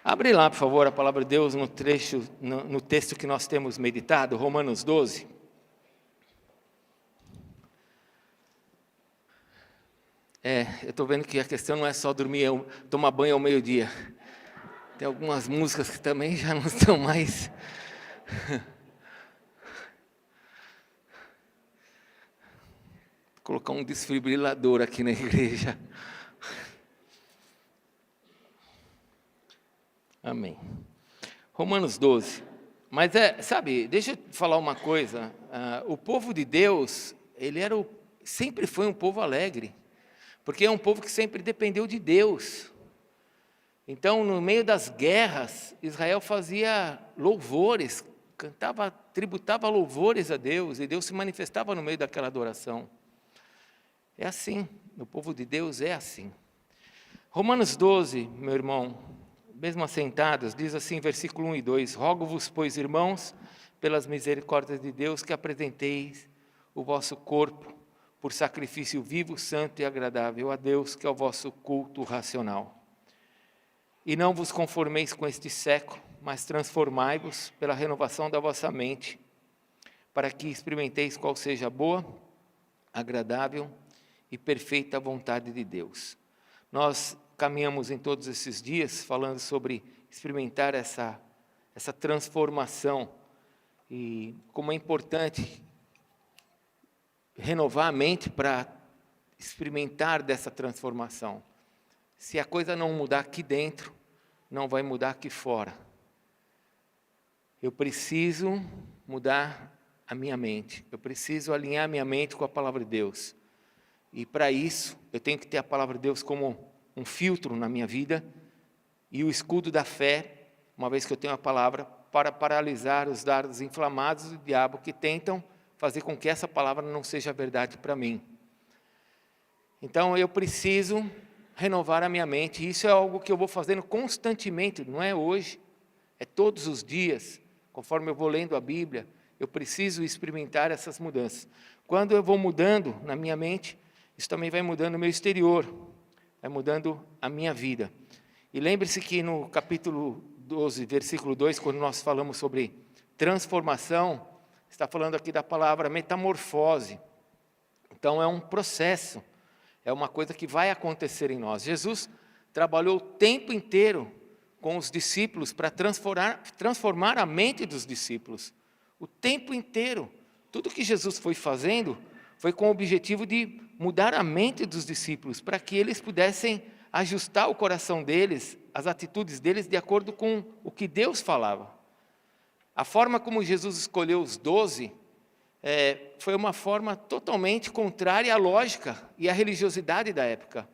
Abre lá, por favor, a palavra de Deus no texto que nós temos meditado, Romanos 12. Eu estou vendo que a questão não é só dormir, tomar banho ao meio-dia. Tem algumas músicas que também já não estão mais... Vou colocar um desfibrilador aqui na igreja. Amém. Romanos 12. Mas sabe, deixa eu falar uma coisa. O povo de Deus, sempre foi um povo alegre. Porque é um povo que sempre dependeu de Deus. Então, no meio das guerras, Israel fazia louvores, tributava louvores a Deus, e Deus se manifestava no meio daquela adoração. É assim, no povo de Deus é assim. Romanos 12, meu irmão, mesmo assentados, diz assim, versículo 1 e 2, rogo-vos, pois, irmãos, pelas misericórdias de Deus, que apresenteis o vosso corpo por sacrifício vivo, santo e agradável a Deus, que é o vosso culto racional. E não vos conformeis com este século, mas transformai-vos pela renovação da vossa mente, para que experimenteis qual seja a boa, agradável e perfeita vontade de Deus. Nós caminhamos em todos esses dias falando sobre experimentar essa transformação e como é importante renovar a mente para experimentar dessa transformação. Se a coisa não mudar aqui dentro, não vai mudar aqui fora. Eu preciso mudar a minha mente. Eu preciso alinhar minha mente com a palavra de Deus. E para isso, eu tenho que ter a palavra de Deus como um filtro na minha vida e o escudo da fé, uma vez que eu tenho a palavra, para paralisar os dardos inflamados do diabo que tentam fazer com que essa palavra não seja verdade para mim. Então, eu preciso renovar a minha mente, e isso é algo que eu vou fazendo constantemente, não é hoje, é todos os dias, conforme eu vou lendo a Bíblia, eu preciso experimentar essas mudanças. Quando eu vou mudando na minha mente, isso também vai mudando o meu exterior, vai mudando a minha vida. E lembre-se que no capítulo 12, versículo 2, quando nós falamos sobre transformação, está falando aqui da palavra metamorfose. Então é um processo, é uma coisa que vai acontecer em nós. Jesus trabalhou o tempo inteiro com os discípulos para transformar a mente dos discípulos. O tempo inteiro. Tudo que Jesus foi fazendo foi com o objetivo de mudar a mente dos discípulos, para que eles pudessem ajustar o coração deles, as atitudes deles, de acordo com o que Deus falava. A forma como Jesus escolheu os 12 foi uma forma totalmente contrária à lógica e à religiosidade da época.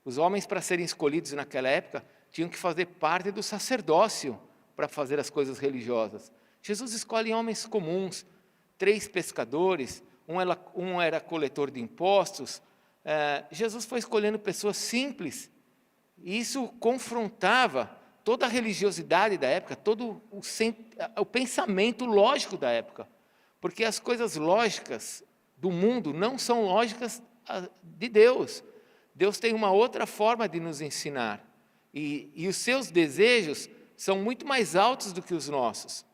Os homens, para serem escolhidos naquela época, tinham que fazer parte do sacerdócio para fazer as coisas religiosas. Jesus escolhe homens comuns, 3 pescadores, um era coletor de impostos. Jesus foi escolhendo pessoas simples, e isso confrontava toda a religiosidade da época, todo o pensamento lógico da época, porque as coisas lógicas do mundo não são lógicas de Deus. Deus tem uma outra forma de nos ensinar, e os seus desejos são muito mais altos do que os nossos.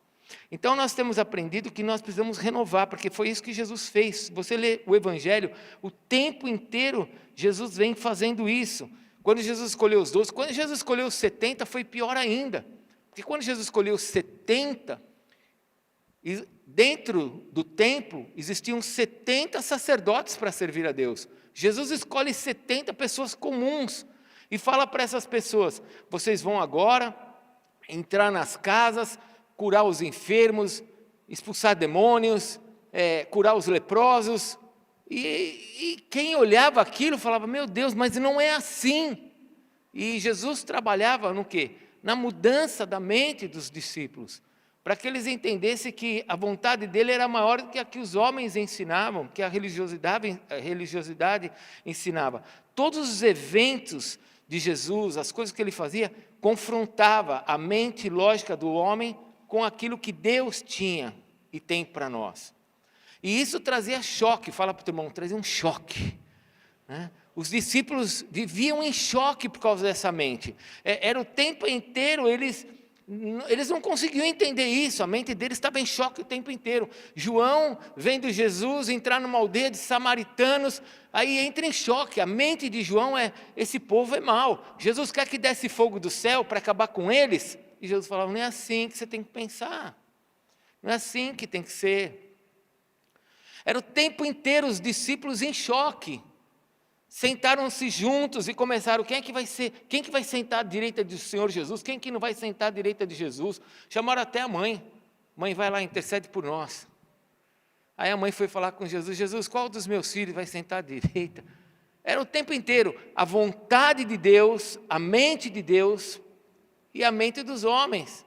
Então nós temos aprendido que nós precisamos renovar, porque foi isso que Jesus fez. Você lê o Evangelho, o tempo inteiro Jesus vem fazendo isso. Quando Jesus escolheu os 12, quando Jesus escolheu os 70 foi pior ainda, porque quando Jesus escolheu os 70, dentro do templo existiam 70 sacerdotes para servir a Deus. Jesus escolhe 70 pessoas comuns e fala para essas pessoas: vocês vão agora entrar nas casas, curar os enfermos, expulsar demônios, curar os leprosos. E quem olhava aquilo falava: meu Deus, mas não é assim. E Jesus trabalhava no quê? Na mudança da mente dos discípulos, para que eles entendessem que a vontade dele era maior do que a que os homens ensinavam, que a religiosidade ensinava. Todos os eventos de Jesus, as coisas que ele fazia, confrontava a mente lógica do homem com aquilo que Deus tinha e tem para nós. E isso trazia choque, fala para o teu irmão, trazia um choque, né? Os discípulos viviam em choque por causa dessa mente. Era o tempo inteiro, eles não conseguiam entender isso, a mente deles estava em choque o tempo inteiro. João, vendo Jesus entrar numa aldeia de samaritanos, aí entra em choque. A mente de João esse povo é mau. Jesus quer que desse fogo do céu para acabar com eles. E Jesus falava, não é assim que você tem que pensar. Não é assim que tem que ser. Era o tempo inteiro os discípulos em choque. Sentaram-se juntos e começaram, quem que vai sentar à direita do Senhor Jesus? Quem que não vai sentar à direita de Jesus? Chamaram até a mãe. Mãe, vai lá, intercede por nós. Aí a mãe foi falar com Jesus, Jesus, qual dos meus filhos vai sentar à direita? Era o tempo inteiro a vontade de Deus, a mente de Deus e a mente dos homens.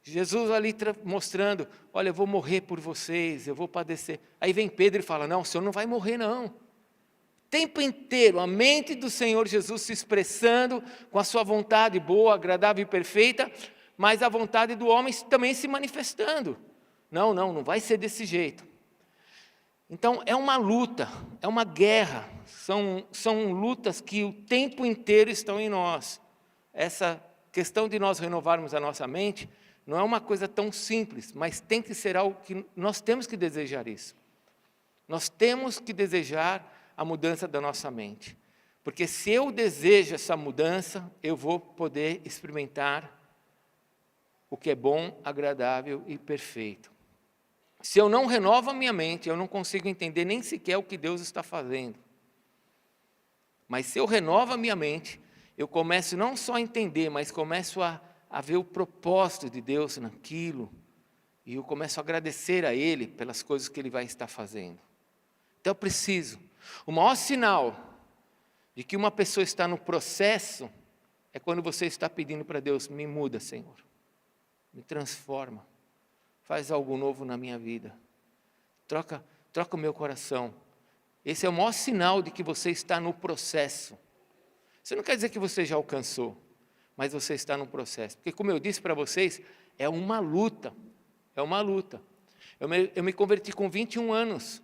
Jesus ali mostrando, olha, eu vou morrer por vocês, eu vou padecer. Aí vem Pedro e fala, não, o Senhor não vai morrer não. O tempo inteiro, a mente do Senhor Jesus se expressando com a sua vontade boa, agradável e perfeita, mas a vontade do homem também se manifestando. Não vai ser desse jeito. Então é uma luta, é uma guerra, são lutas que o tempo inteiro estão em nós. Essa questão de nós renovarmos a nossa mente não é uma coisa tão simples, mas tem que ser algo que nós temos que desejar isso. Nós temos que desejar a mudança da nossa mente. Porque se eu desejo essa mudança, eu vou poder experimentar o que é bom, agradável e perfeito. Se eu não renovo a minha mente, eu não consigo entender nem sequer o que Deus está fazendo. Mas se eu renovo a minha mente, eu começo não só a entender, mas começo a ver o propósito de Deus naquilo, e eu começo a agradecer a Ele pelas coisas que Ele vai estar fazendo. Então eu preciso. O maior sinal de que uma pessoa está no processo é quando você está pedindo para Deus, me muda, Senhor, me transforma, faz algo novo na minha vida, troca o meu coração. Esse é o maior sinal de que você está no processo. Isso não quer dizer que você já alcançou, mas você está no processo. Porque como eu disse para vocês, é uma luta, é uma luta. Eu me converti com 21 anos.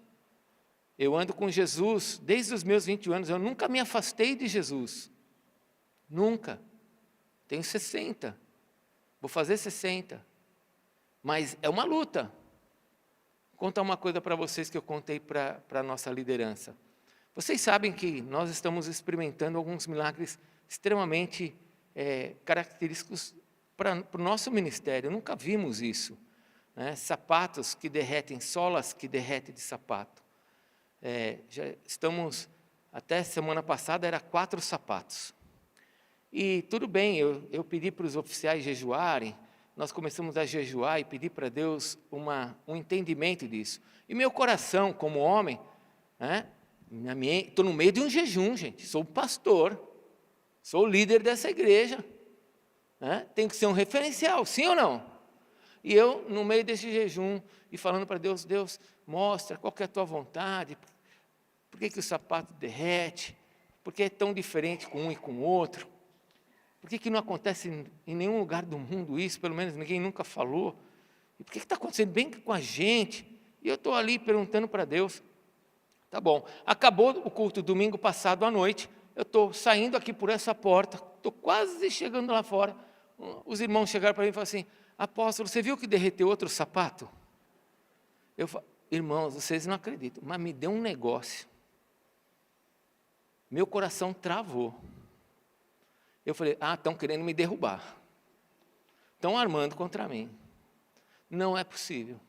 Eu ando com Jesus desde os meus 21 anos, eu nunca me afastei de Jesus. Nunca. Tenho 60. Vou fazer 60. Mas é uma luta. Vou contar uma coisa para vocês que eu contei para a nossa liderança. Vocês sabem que nós estamos experimentando alguns milagres extremamente característicos para o nosso ministério. Nunca vimos isso. Né? Sapatos que derretem, solas que derretem de sapato. Já estamos, até semana passada, era 4 sapatos. E tudo bem, eu pedi para os oficiais jejuarem, nós começamos a jejuar e pedir para Deus um entendimento disso. E meu coração, como homem, estou no meio de um jejum, gente, sou pastor, sou o líder dessa igreja, tem que ser um referencial, sim ou não? E eu, no meio desse jejum, e falando para Deus, Deus, mostra qual que é a tua vontade, por que o sapato derrete, por que é tão diferente com um e com o outro, por que não acontece em nenhum lugar do mundo isso, pelo menos ninguém nunca falou, e por que está acontecendo bem com a gente? E eu estou ali perguntando para Deus. Tá bom, acabou o culto domingo passado à noite, eu estou saindo aqui por essa porta, estou quase chegando lá fora, os irmãos chegaram para mim e falaram assim, apóstolo, você viu que derreteu outro sapato? Eu falo, irmãos, vocês não acreditam, mas me deu um negócio. Meu coração travou. Eu falei, estão querendo me derrubar. Estão armando contra mim. Não é possível.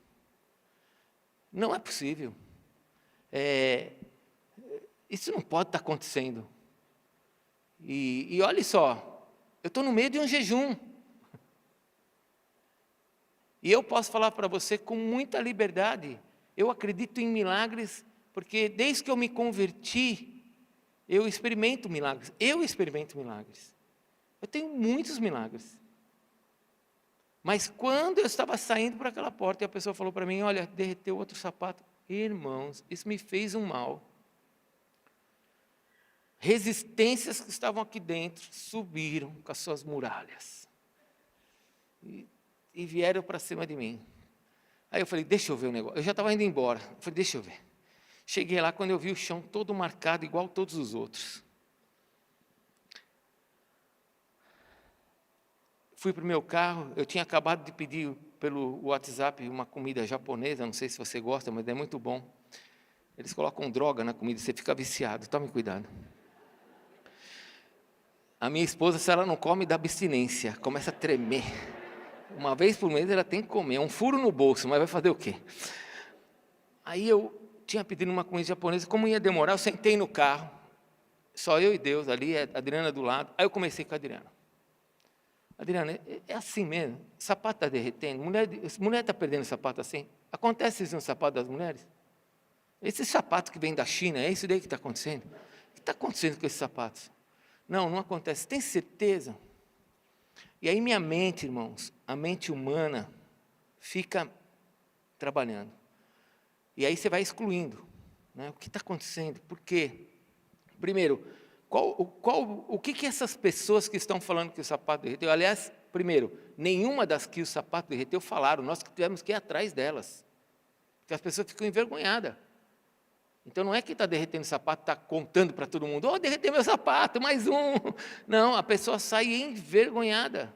Não é possível. Isso não pode estar acontecendo. E olha só, eu estou no meio de um jejum. E eu posso falar para você com muita liberdade, eu acredito em milagres, porque desde que eu me converti, eu experimento milagres. Eu tenho muitos milagres. Mas quando eu estava saindo por aquela porta e a pessoa falou para mim, olha, derreteu outro sapato. Irmãos, isso me fez um mal. Resistências que estavam aqui dentro subiram com as suas muralhas. E vieram para cima de mim. Aí eu falei, deixa eu ver o negócio. Eu já estava indo embora. Eu falei, deixa eu ver. Cheguei lá, quando eu vi o chão todo marcado, igual todos os outros. Fui para o meu carro, eu tinha acabado de pedir pelo WhatsApp uma comida japonesa, não sei se você gosta, mas é muito bom. Eles colocam droga na comida, você fica viciado, tome cuidado. A minha esposa, se ela não come, dá abstinência, começa a tremer. Uma vez por mês ela tem que comer, é um furo no bolso, mas vai fazer o quê? Aí eu tinha pedido uma comida japonesa, como ia demorar, eu sentei no carro, só eu e Deus ali, a Adriana do lado. Aí eu comecei com a Adriana. Adriana, é assim mesmo, sapato está derretendo, mulher está perdendo sapato assim? Acontece isso no sapato das mulheres? Esse sapato que vem da China, é isso daí que está acontecendo? O que está acontecendo com esses sapatos? Não, não acontece, tem certeza? E aí minha mente, irmãos, a mente humana fica trabalhando. E aí você vai excluindo, né? O que está acontecendo? Por quê? Primeiro, o que essas pessoas que estão falando que o sapato derreteu? Aliás, primeiro, nenhuma das que o sapato derreteu falaram, nós que tivemos que ir atrás delas. Porque as pessoas ficam envergonhadas. Então não é que está derretendo o sapato, está contando para todo mundo, derreteu meu sapato, mais um. Não, a pessoa sai envergonhada.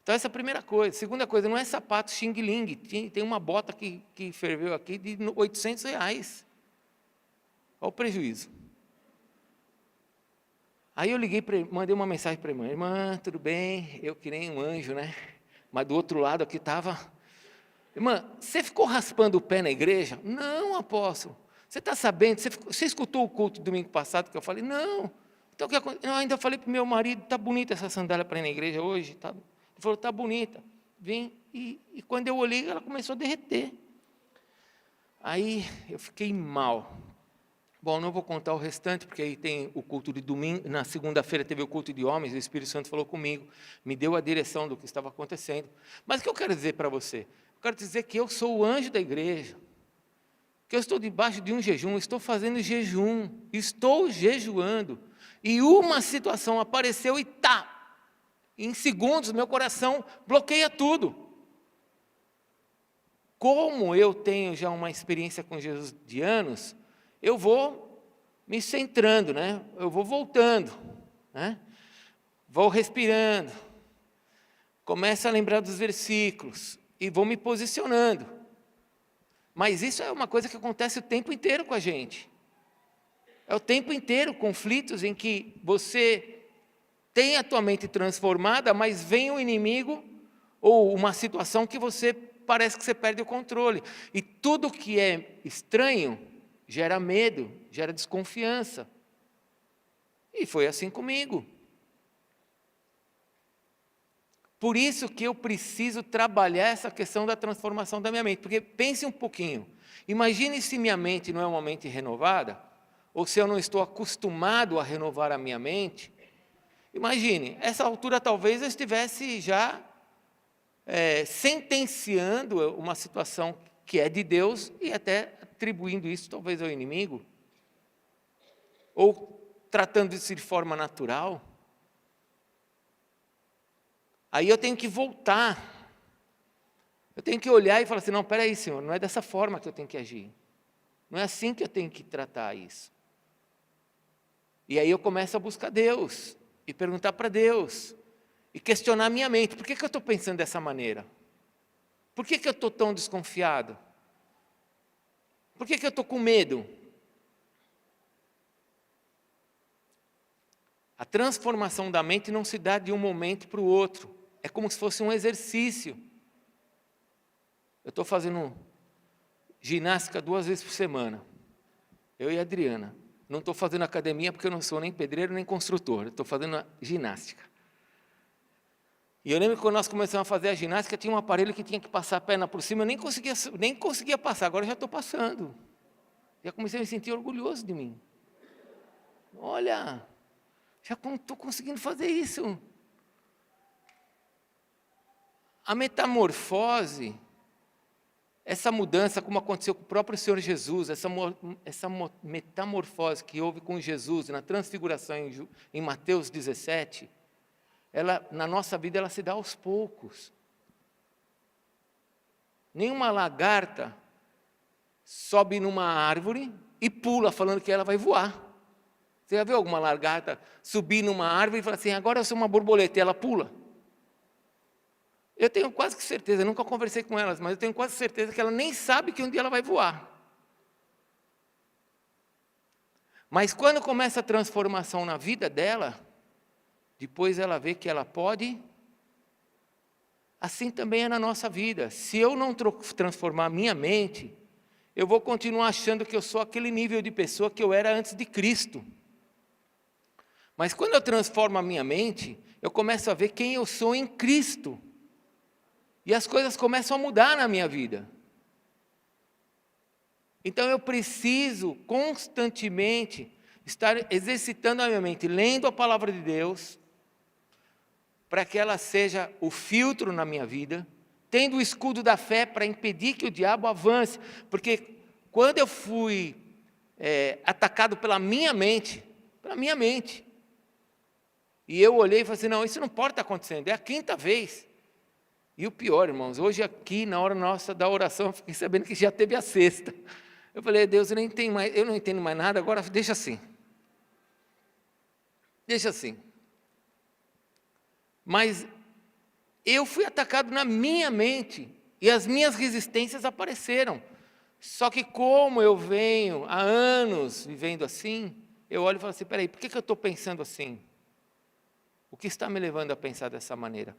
Então essa é a primeira coisa. Segunda coisa, não é sapato Xing Ling, tem uma bota que ferveu aqui de R$800. Olha o prejuízo. Aí eu liguei, mandei uma mensagem para a irmã, irmã, tudo bem? Eu que nem um anjo, né? Mas do outro lado aqui estava, irmã, você ficou raspando o pé na igreja? Não, apóstolo. Você está sabendo, você escutou o culto domingo passado que eu falei? Não. Então, eu ainda falei para o meu marido, está bonita essa sandália para ir na igreja hoje? Tá? Ele falou, está bonita. Vim, e quando eu olhei, ela começou a derreter. Aí eu fiquei mal. Bom, não vou contar o restante, porque aí tem o culto de domingo, na segunda-feira teve o culto de homens, o Espírito Santo falou comigo, me deu a direção do que estava acontecendo. Mas o que eu quero dizer para você? Eu quero dizer que eu sou o anjo da igreja, que eu estou debaixo de um jejum, estou fazendo jejum, estou jejuando, e uma situação apareceu e em segundos meu coração bloqueia tudo. Como eu tenho já uma experiência com Jesus de anos, eu vou me centrando, né? Eu vou voltando, né? Vou respirando, começo a lembrar dos versículos e vou me posicionando. Mas isso é uma coisa que acontece o tempo inteiro com a gente. É o tempo inteiro conflitos em que você tem a tua mente transformada, mas vem o inimigo ou uma situação que você parece que você perde o controle. E tudo que é estranho gera medo, gera desconfiança. E foi assim comigo. Por isso que eu preciso trabalhar essa questão da transformação da minha mente. Porque pense um pouquinho. Imagine se minha mente não é uma mente renovada, ou se eu não estou acostumado a renovar a minha mente. Imagine, essa altura talvez eu estivesse já sentenciando uma situação que é de Deus e até atribuindo isso talvez ao inimigo. Ou tratando isso de forma natural. Aí eu tenho que voltar, eu tenho que olhar e falar assim, não, espera aí, Senhor, não é dessa forma que eu tenho que agir, não é assim que eu tenho que tratar isso. E aí eu começo a buscar Deus, e perguntar para Deus, e questionar a minha mente, por que eu estou pensando dessa maneira? Por que eu estou tão desconfiado? Por que eu estou com medo? A transformação da mente não se dá de um momento para o outro. É como se fosse um exercício. Eu estou fazendo ginástica 2 vezes por semana. Eu e a Adriana. Não estou fazendo academia porque eu não sou nem pedreiro nem construtor. Estou fazendo ginástica. E eu lembro que quando nós começamos a fazer a ginástica, tinha um aparelho que tinha que passar a perna por cima. Eu nem conseguia passar, agora eu já estou passando. Já comecei a me sentir orgulhoso de mim. Olha, já estou conseguindo fazer isso. A metamorfose, essa mudança, como aconteceu com o próprio Senhor Jesus, essa metamorfose que houve com Jesus na transfiguração em Mateus 17, ela, na nossa vida, ela se dá aos poucos. Nenhuma lagarta sobe numa árvore e pula, falando que ela vai voar. Você já viu alguma lagarta subir numa árvore e falar assim, agora eu sou uma borboleta, e ela pula? Eu tenho quase que certeza, nunca conversei com elas, mas eu tenho quase certeza que ela nem sabe que um dia ela vai voar. Mas quando começa a transformação na vida dela, depois ela vê que ela pode. Assim também é na nossa vida. Se eu não transformar a minha mente, eu vou continuar achando que eu sou aquele nível de pessoa que eu era antes de Cristo. Mas quando eu transformo a minha mente, eu começo a ver quem eu sou em Cristo. E as coisas começam a mudar na minha vida. Então eu preciso constantemente estar exercitando a minha mente, lendo a palavra de Deus, para que ela seja o filtro na minha vida, tendo o escudo da fé para impedir que o diabo avance. Porque quando eu fui atacado pela minha mente, e eu olhei e falei assim, não, isso não pode estar acontecendo, é a 5ª vez. E o pior, irmãos, hoje aqui, na hora nossa da oração, eu fiquei sabendo que já teve a 6ª. Eu falei, Deus, eu não entendo mais nada, agora deixa assim. Deixa assim. Mas eu fui atacado na minha mente, e as minhas resistências apareceram. Só que como eu venho há anos vivendo assim, eu olho e falo assim, peraí, por que eu estou pensando assim? O que está me levando a pensar dessa maneira?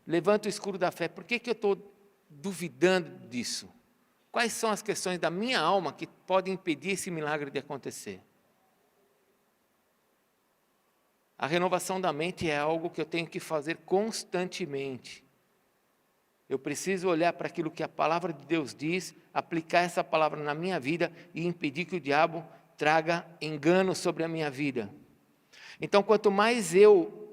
Levanta o escuro da fé, por que eu estou duvidando disso? Quais são as questões da minha alma que podem impedir esse milagre de acontecer? A renovação da mente é algo que eu tenho que fazer constantemente. Eu preciso olhar para aquilo que a palavra de Deus diz, aplicar essa palavra na minha vida e impedir que o diabo traga engano sobre a minha vida. Então, quanto mais eu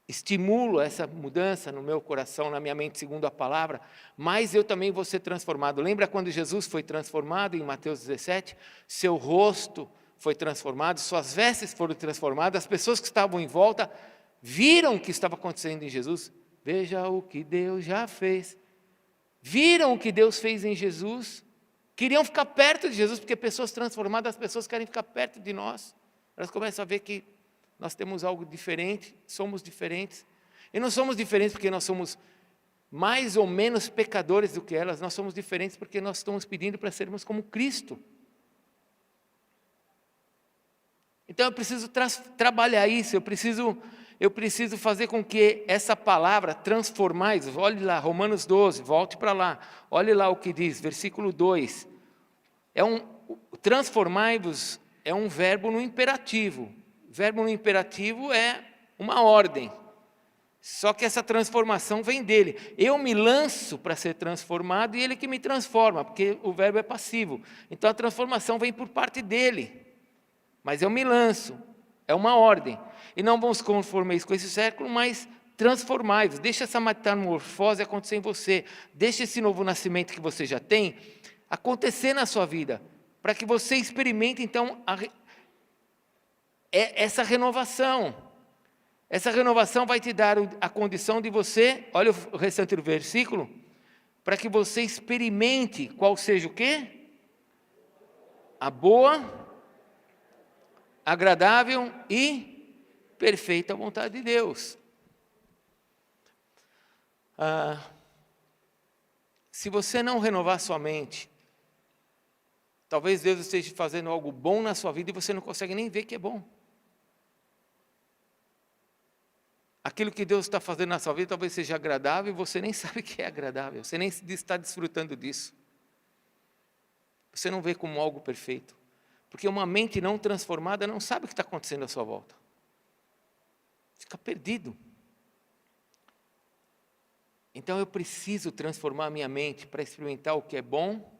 estimulo essa mudança no meu coração, na minha mente, segundo a palavra, mais eu também vou ser transformado. Lembra quando Jesus foi transformado em Mateus 17? Seu rosto foi transformado, suas vestes foram transformadas, as pessoas que estavam em volta viram o que estava acontecendo em Jesus. Veja o que Deus já fez. Viram o que Deus fez em Jesus, queriam ficar perto de Jesus, porque pessoas transformadas, as pessoas querem ficar perto de nós. Elas começam a ver que nós temos algo diferente, somos diferentes. E não somos diferentes porque nós somos mais ou menos pecadores do que elas, nós somos diferentes porque nós estamos pedindo para sermos como Cristo. Então eu preciso trabalhar isso, eu preciso fazer com que essa palavra, transformais, olhe lá, Romanos 12, volte para lá, olhe lá o que diz, versículo 2. Transformai-vos é um verbo no imperativo. Verbo no imperativo é uma ordem. Só que essa transformação vem dele. Eu me lanço para ser transformado e ele que me transforma, porque o verbo é passivo. Então a transformação vem por parte dele. Mas eu me lanço, é uma ordem. E não vos conformeis com esse século, mas transformai-vos. Deixa essa metamorfose acontecer em você. Deixa esse novo nascimento que você já tem acontecer na sua vida, para que você experimente então essa renovação. Essa renovação vai te dar a condição de você, olha o restante do versículo, para que você experimente qual seja o quê? A boa, agradável e perfeita vontade de Deus. Se você não renovar sua mente, talvez Deus esteja fazendo algo bom na sua vida e você não consegue nem ver que é bom. Aquilo que Deus está fazendo na sua vida talvez seja agradável e você nem sabe que é agradável, você nem está desfrutando disso. Você não vê como algo perfeito, porque uma mente não transformada não sabe o que está acontecendo à sua volta. Fica perdido. Então eu preciso transformar a minha mente para experimentar o que é bom,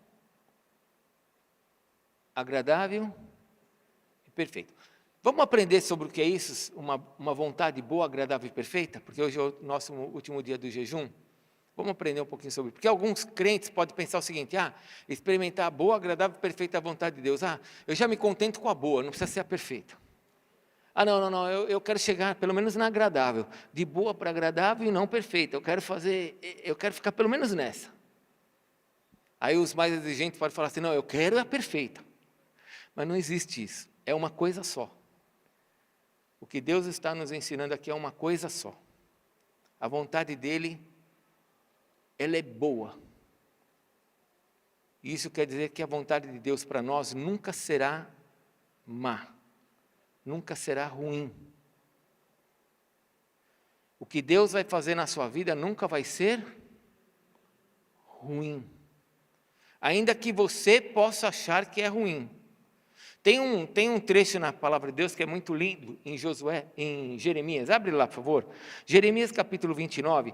agradável e perfeito. Vamos aprender sobre o que é isso, uma vontade boa, agradável e perfeita? Porque hoje é o nosso último dia do jejum. Vamos aprender um pouquinho sobre isso. Porque alguns crentes podem pensar o seguinte, experimentar a boa, agradável e perfeita vontade de Deus. Eu já me contento com a boa, não precisa ser a perfeita. Não, eu quero chegar pelo menos na agradável. De boa para agradável e não perfeita. Eu quero ficar pelo menos nessa. Aí os mais exigentes podem falar assim, não, eu quero a perfeita. Mas não existe isso, é uma coisa só. O que Deus está nos ensinando aqui é uma coisa só. A vontade dEle, ela é boa. E isso quer dizer que a vontade de Deus para nós nunca será má, nunca será ruim. O que Deus vai fazer na sua vida nunca vai ser ruim. Ainda que você possa achar que é ruim. Tem um trecho na palavra de Deus que é muito lindo em Jeremias. Abre lá, por favor. Jeremias capítulo 29.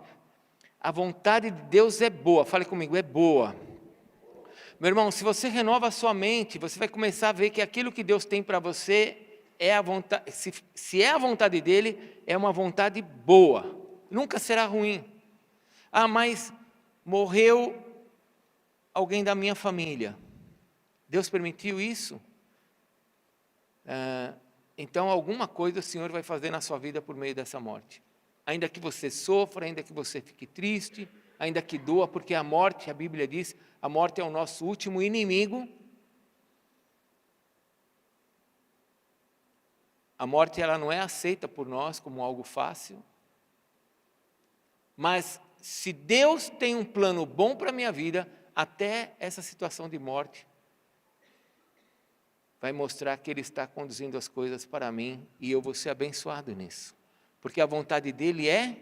A vontade de Deus é boa. Fale comigo, é boa. Meu irmão, se você renova a sua mente, você vai começar a ver que aquilo que Deus tem para você é a vontade, se é a vontade dele, é uma vontade boa. Nunca será ruim. Ah, mas morreu alguém da minha família. Deus permitiu isso? Então alguma coisa o Senhor vai fazer na sua vida por meio dessa morte. Ainda que você sofra, ainda que você fique triste, ainda que doa, porque a morte, a Bíblia diz, a morte é o nosso último inimigo. A morte ela não é aceita por nós como algo fácil. Mas se Deus tem um plano bom para a minha vida, até essa situação de morte vai mostrar que Ele está conduzindo as coisas para mim e eu vou ser abençoado nisso. Porque a vontade dEle é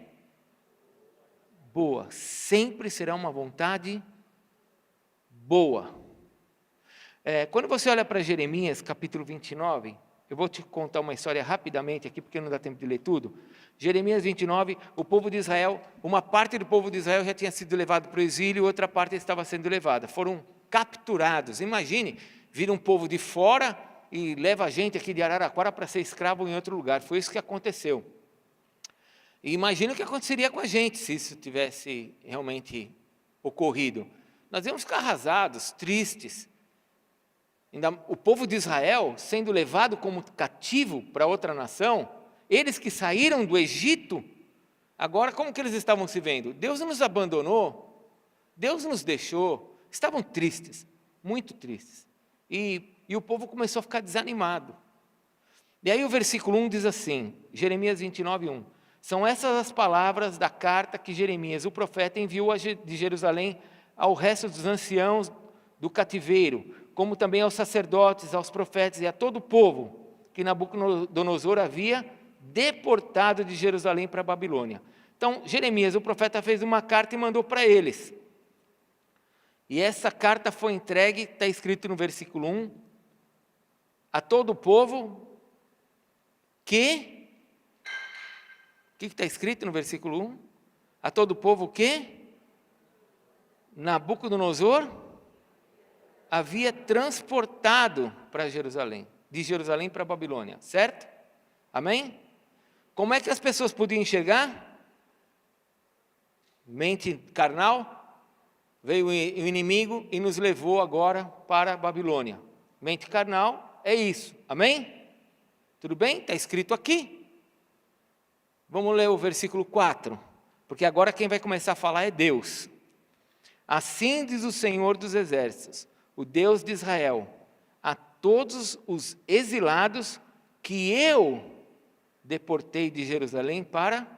boa, sempre será uma vontade boa. Quando você olha para Jeremias capítulo 29, eu vou te contar uma história rapidamente aqui, porque não dá tempo de ler tudo. Jeremias 29, o povo de Israel, uma parte do povo de Israel já tinha sido levado para o exílio, outra parte estava sendo levada. Foram capturados. Imagine, vira um povo de fora e leva a gente aqui de Araraquara para ser escravo em outro lugar. Foi isso que aconteceu. E imagina o que aconteceria com a gente se isso tivesse realmente ocorrido. Nós íamos ficar arrasados, tristes. Ainda, o povo de Israel sendo levado como cativo para outra nação, eles que saíram do Egito, agora como que eles estavam se vendo? Deus nos abandonou, Deus nos deixou, estavam tristes, muito tristes. E o povo começou a ficar desanimado. E aí o versículo 1 diz assim, Jeremias 29, 1. São essas as palavras da carta que Jeremias, o profeta, enviou de Jerusalém ao resto dos anciãos do cativeiro, como também aos sacerdotes, aos profetas e a todo o povo que Nabucodonosor havia deportado de Jerusalém para a Babilônia. Então, Jeremias, o profeta, fez uma carta e mandou para eles. E essa carta foi entregue, está escrito no versículo 1, a todo o povo que... O que está escrito no versículo 1? A todo o povo que Nabucodonosor havia transportado para Jerusalém, de Jerusalém para a Babilônia, certo? Amém? Como é que as pessoas podiam enxergar? Mente carnal, veio o inimigo e nos levou agora para a Babilônia. Mente carnal é isso, amém? Tudo bem? Está escrito aqui. Vamos ler o versículo 4, porque agora quem vai começar a falar é Deus. Assim diz o Senhor dos Exércitos, o Deus de Israel, a todos os exilados que eu deportei de Jerusalém para...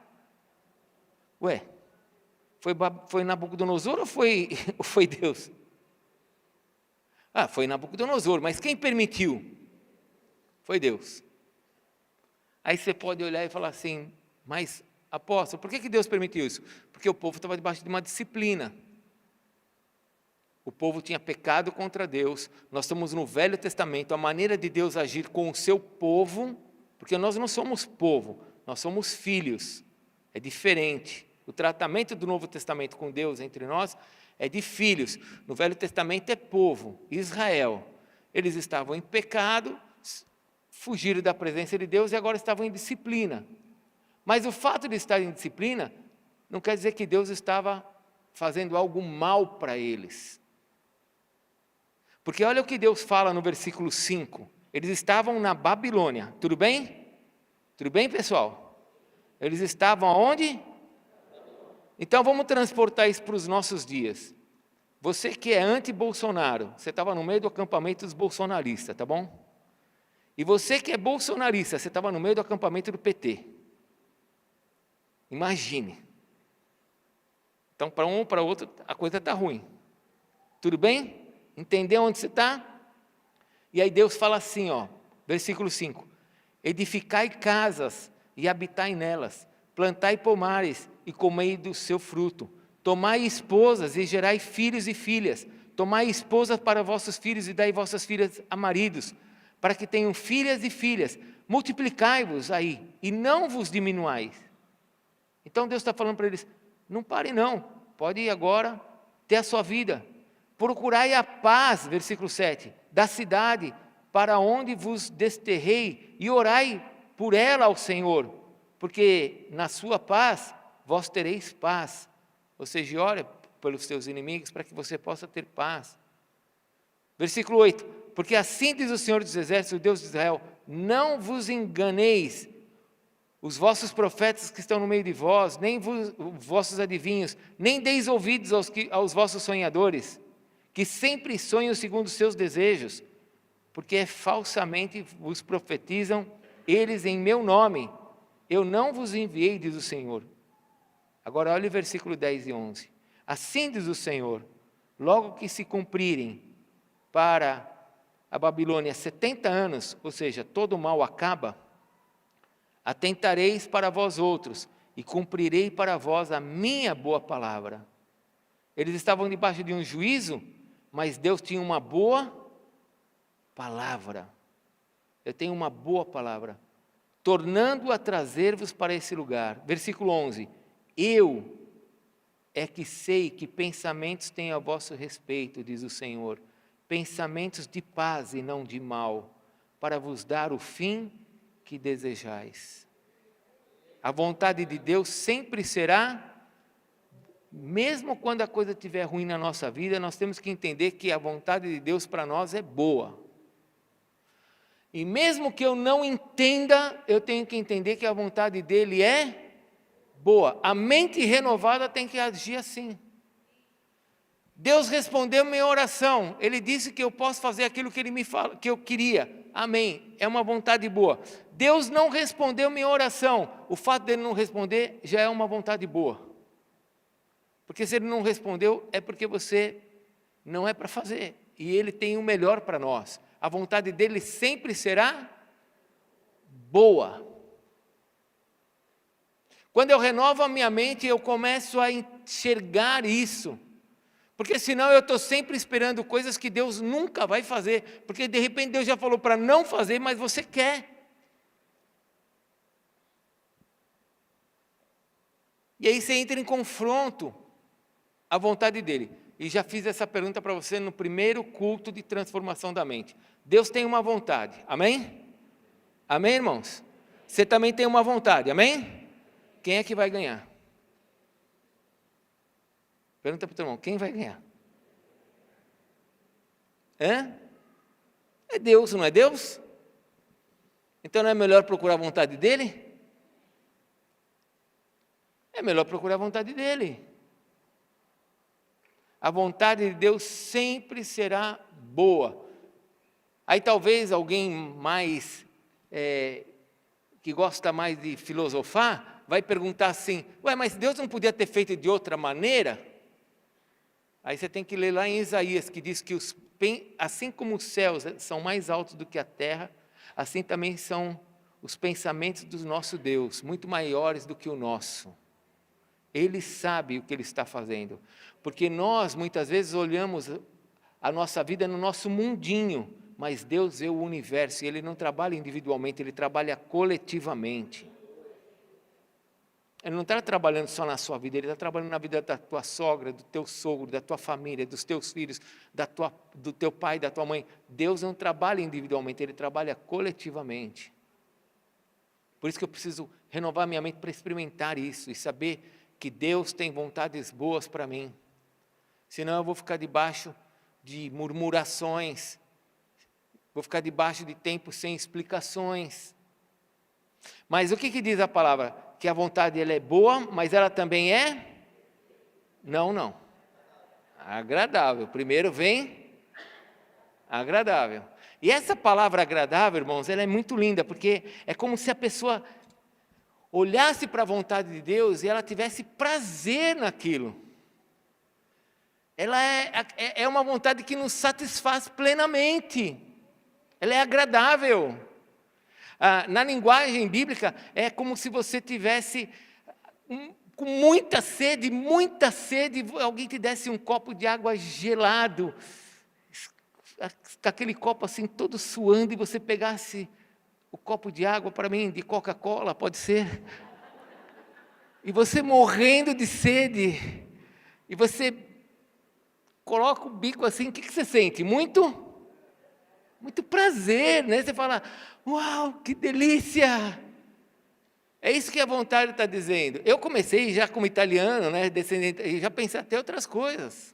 Foi Nabucodonosor ou foi Deus? Foi Nabucodonosor, mas quem permitiu? Foi Deus. Aí você pode olhar e falar assim, mas apóstolo, por que Deus permitiu isso? Porque o povo estava debaixo de uma disciplina. O povo tinha pecado contra Deus. Nós estamos no Velho Testamento, a maneira de Deus agir com o seu povo, porque nós não somos povo, nós somos filhos. É diferente. O tratamento do Novo Testamento com Deus entre nós é de filhos. No Velho Testamento é povo, Israel. Eles estavam em pecado, fugiram da presença de Deus e agora estavam em disciplina. Mas o fato de estar em disciplina não quer dizer que Deus estava fazendo algo mal para eles. Porque olha o que Deus fala no versículo 5. Eles estavam na Babilônia. Tudo bem? Tudo bem, pessoal? Eles estavam aonde? Então vamos transportar isso para os nossos dias. Você que é anti-Bolsonaro, você estava no meio do acampamento dos bolsonaristas, tá bom? E você que é bolsonarista, você estava no meio do acampamento do PT. Imagine. Então, para um ou para outro, a coisa está ruim. Tudo bem? Entendeu onde você está? E aí Deus fala assim, ó, versículo 5. Edificai casas e habitai nelas, plantai pomares e comei do seu fruto. Tomai esposas e gerai filhos e filhas. Tomai esposas para vossos filhos e dai vossas filhas a maridos, para que tenham filhas e filhas. Multiplicai-vos aí e não vos diminuais. Então Deus está falando para eles, não parem não, pode ir agora ter a sua vida. Procurai a paz, versículo 7, da cidade para onde vos desterrei e orai por ela ao Senhor, porque na sua paz vós tereis paz. Ou seja, ore pelos seus inimigos para que você possa ter paz. Versículo 8, porque assim diz o Senhor dos Exércitos, o Deus de Israel, não vos enganeis, os vossos profetas que estão no meio de vós, nem vossos adivinhos, nem deis ouvidos aos vossos sonhadores, que sempre sonham segundo os seus desejos, porque falsamente vos profetizam eles em meu nome. Eu não vos enviei, diz o Senhor. Agora olha o versículo 10 e 11. Assim diz o Senhor, logo que se cumprirem para a Babilônia 70 anos, ou seja, todo o mal acaba, atentareis para vós outros e cumprirei para vós a minha boa palavra. Eles estavam debaixo de um juízo, mas Deus tinha uma boa palavra. Eu tenho uma boa palavra, tornando a trazer-vos para esse lugar. Versículo 11. Eu é que sei que pensamentos tenho a vosso respeito, diz o Senhor, pensamentos de paz e não de mal, para vos dar o fim que desejais. A vontade de Deus sempre será, mesmo quando a coisa estiver ruim na nossa vida, nós temos que entender que a vontade de Deus para nós é boa. E mesmo que eu não entenda, eu tenho que entender que a vontade dele é boa. A mente renovada tem que agir assim. Deus respondeu minha oração. Ele disse que eu posso fazer aquilo que ele me fala, que eu queria. Amém. É uma vontade boa. Deus não respondeu minha oração. O fato dele não responder já é uma vontade boa. Porque se ele não respondeu, é porque você não é para fazer. E ele tem o melhor para nós. A vontade dele sempre será boa. Quando eu renovo a minha mente, eu começo a enxergar isso. Porque senão eu estou sempre esperando coisas que Deus nunca vai fazer. Porque de repente Deus já falou para não fazer, mas você quer. E aí você entra em confronto à vontade dele. E já fiz essa pergunta para você no primeiro culto de transformação da mente. Deus tem uma vontade, amém? Amém, irmãos? Você também tem uma vontade, amém? Quem é que vai ganhar? Pergunta para o teu irmão, quem vai ganhar? É Deus, não é Deus? Então não é melhor procurar a vontade dele? É melhor procurar a vontade dele. A vontade de Deus sempre será boa. Aí talvez alguém mais, que gosta mais de filosofar, vai perguntar assim, mas Deus não podia ter feito de outra maneira? Aí você tem que ler lá em Isaías, que diz que assim como os céus são mais altos do que a terra, assim também são os pensamentos do nosso Deus, muito maiores do que o nosso. Ele sabe o que Ele está fazendo, porque nós muitas vezes olhamos a nossa vida no nosso mundinho, mas Deus vê o universo, e Ele não trabalha individualmente, Ele trabalha coletivamente. Ele não está trabalhando só na sua vida, Ele está trabalhando na vida da tua sogra, do teu sogro, da tua família, dos teus filhos, do teu pai, da tua mãe. Deus não trabalha individualmente, Ele trabalha coletivamente. Por isso que eu preciso renovar minha mente para experimentar isso e saber que Deus tem vontades boas para mim. Senão eu vou ficar debaixo de murmurações, vou ficar debaixo de tempos sem explicações. Mas o que diz a palavra? Que a vontade ela é boa, mas ela também é? Não. Agradável. Primeiro vem agradável. E essa palavra agradável, irmãos, ela é muito linda, porque é como se a pessoa olhasse para a vontade de Deus e ela tivesse prazer naquilo. Ela é uma vontade que nos satisfaz plenamente. Ela é agradável. Na linguagem bíblica, é como se você tivesse com muita sede, alguém te desse um copo de água gelado, com aquele copo assim todo suando, e você pegasse o copo de água, para mim, de Coca-Cola, pode ser, e você morrendo de sede, e você coloca o bico assim, o que você sente? Muito prazer, né? Você fala, uau, que delícia! É isso que a vontade está dizendo. Eu comecei já como italiano, né, descendente, e já pensei até outras coisas.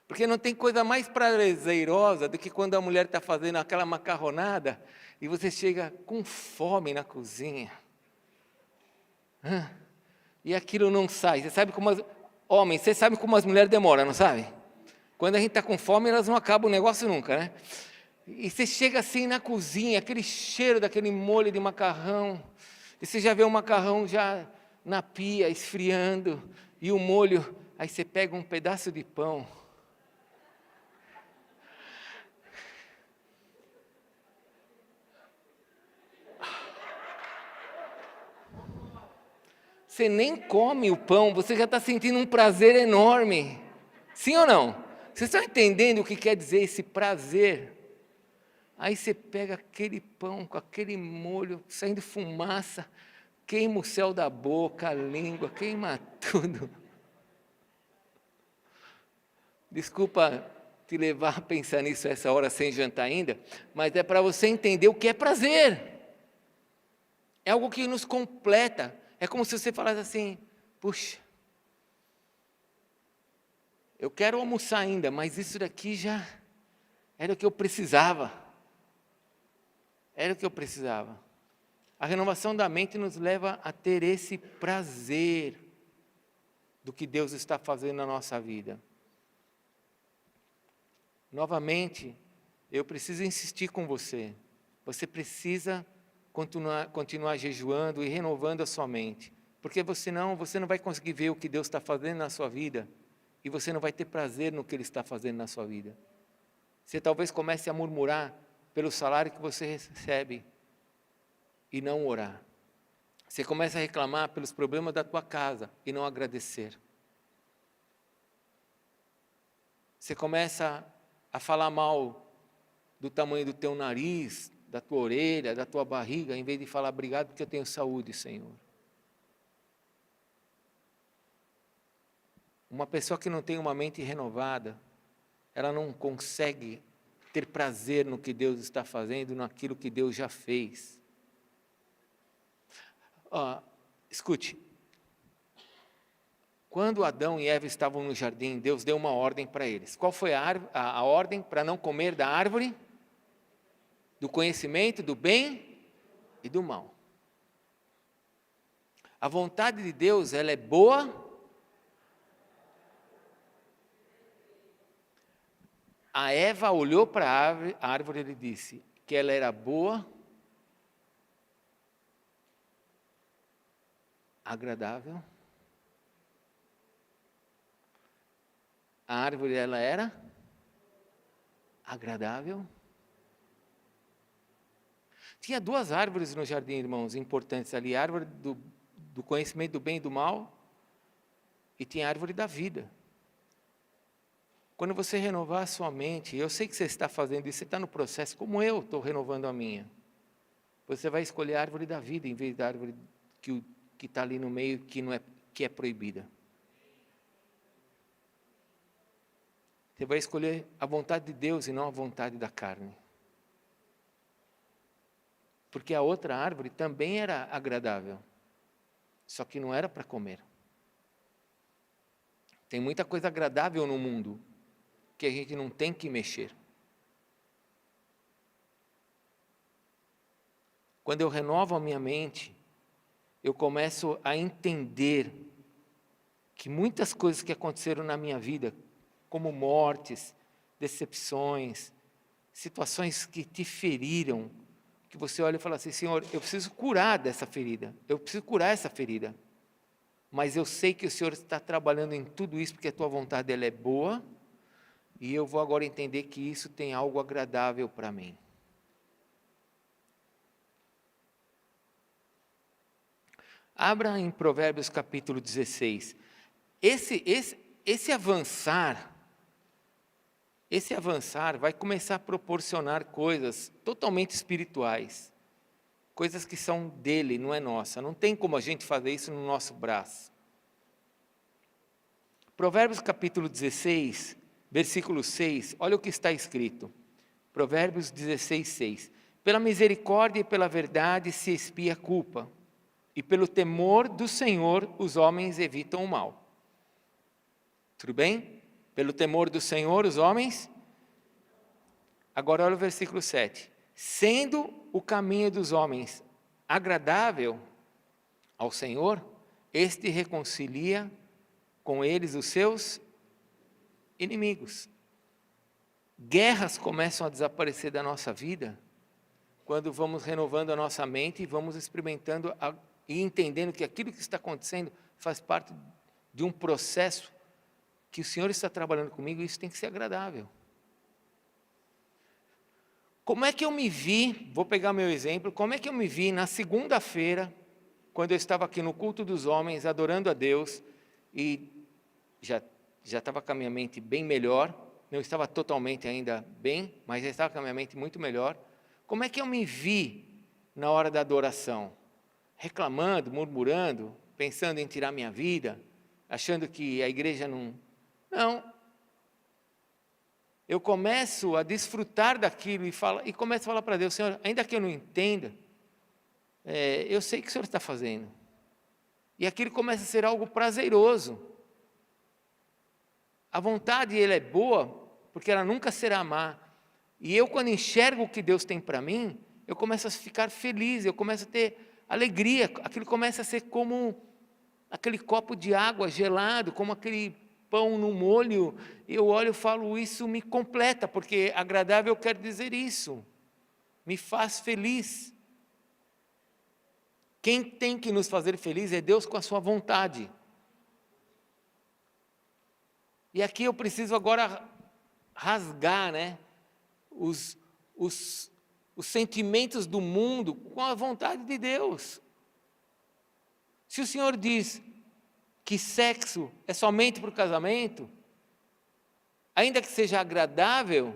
Porque não tem coisa mais prazerosa do que quando a mulher está fazendo aquela macarronada e você chega com fome na cozinha. E aquilo não sai. Você sabe como homens, você sabe como as mulheres demoram, não sabe? Quando a gente está com fome, elas não acabam o negócio nunca, né? E você chega assim na cozinha, aquele cheiro daquele molho de macarrão, e você já vê o macarrão já na pia, esfriando, e o molho, aí você pega um pedaço de pão. Você nem come o pão, você já está sentindo um prazer enorme. Sim ou não? Vocês estão entendendo o que quer dizer esse prazer? Aí você pega aquele pão com aquele molho, saindo fumaça, queima o céu da boca, a língua, queima tudo. Desculpa te levar a pensar nisso essa hora sem jantar ainda, mas é para você entender o que é prazer. É algo que nos completa. É como se você falasse assim, puxa, eu quero almoçar ainda, mas isso daqui já era o que eu precisava. Era o que eu precisava. A renovação da mente nos leva a ter esse prazer do que Deus está fazendo na nossa vida. Novamente, eu preciso insistir com você. Você precisa continuar jejuando e renovando a sua mente. Porque você não vai conseguir ver o que Deus está fazendo na sua vida e você não vai ter prazer no que Ele está fazendo na sua vida. Você talvez comece a murmurar pelo salário que você recebe e não orar. Você começa a reclamar pelos problemas da tua casa e não agradecer. Você começa a falar mal do tamanho do teu nariz, da tua orelha, da tua barriga, em vez de falar obrigado porque eu tenho saúde, Senhor. Uma pessoa que não tem uma mente renovada, ela não consegue ter prazer no que Deus está fazendo, naquilo que Deus já fez. Escute, quando Adão e Eva estavam no jardim, Deus deu uma ordem para eles. Qual foi a ordem? Para não comer da árvore do conhecimento do bem e do mal. A vontade de Deus, ela é boa. A Eva olhou para a árvore e disse que ela era boa, agradável. A árvore, ela era agradável. Tinha duas árvores no jardim, irmãos, importantes ali. A árvore do conhecimento do bem e do mal e tinha a árvore da vida. Quando você renovar a sua mente, eu sei que você está fazendo isso, você está no processo, como eu estou renovando a minha. Você vai escolher a árvore da vida, em vez da árvore que está ali no meio, que é proibida. Você vai escolher a vontade de Deus e não a vontade da carne. Porque a outra árvore também era agradável, só que não era para comer. Tem muita coisa agradável no mundo, que a gente não tem que mexer. Quando eu renovo a minha mente, eu começo a entender que muitas coisas que aconteceram na minha vida, como mortes, decepções, situações que te feriram, que você olha e fala assim, Senhor, eu preciso curar dessa ferida, eu preciso curar essa ferida, mas eu sei que o Senhor está trabalhando em tudo isso, porque a tua vontade ela é boa, e eu vou agora entender que isso tem algo agradável para mim. Abra em Provérbios capítulo 16. Esse avançar vai começar a proporcionar coisas totalmente espirituais, coisas que são dele, não é nossa. Não tem como a gente fazer isso no nosso braço. Provérbios capítulo 16, versículo 6, olha o que está escrito. Provérbios 16, 6. Pela misericórdia e pela verdade se expia a culpa, e pelo temor do Senhor os homens evitam o mal. Tudo bem? Pelo temor do Senhor os homens. Agora olha o versículo 7. Sendo o caminho dos homens agradável ao Senhor, este reconcilia com eles os seus inimigos. Guerras começam a desaparecer da nossa vida quando vamos renovando a nossa mente e vamos experimentando e entendendo que aquilo que está acontecendo faz parte de um processo que o Senhor está trabalhando comigo, e isso tem que ser agradável. Como é que eu me vi, vou pegar meu exemplo, como é que eu me vi na segunda-feira, quando eu estava aqui no culto dos homens, adorando a Deus, e já estava com a minha mente bem melhor, não estava totalmente ainda bem, mas já estava com a minha mente muito melhor. Como é que eu me vi na hora da adoração? Reclamando, murmurando, pensando em tirar minha vida, achando que a igreja não... Não. Eu começo a desfrutar daquilo e começo a falar para Deus, Senhor, ainda que eu não entenda, eu sei que o Senhor está fazendo. E aquilo começa a ser algo prazeroso. A vontade, ela é boa, porque ela nunca será má. E eu, quando enxergo o que Deus tem para mim, eu começo a ficar feliz, eu começo a ter alegria, aquilo começa a ser como aquele copo de água gelado, como aquele pão no molho, eu olho e falo, isso me completa, porque agradável quer dizer isso, me faz feliz. Quem tem que nos fazer feliz é Deus com a sua vontade. E aqui eu preciso agora rasgar, né, os sentimentos do mundo com a vontade de Deus. Se o Senhor diz que sexo é somente para o casamento, ainda que seja agradável,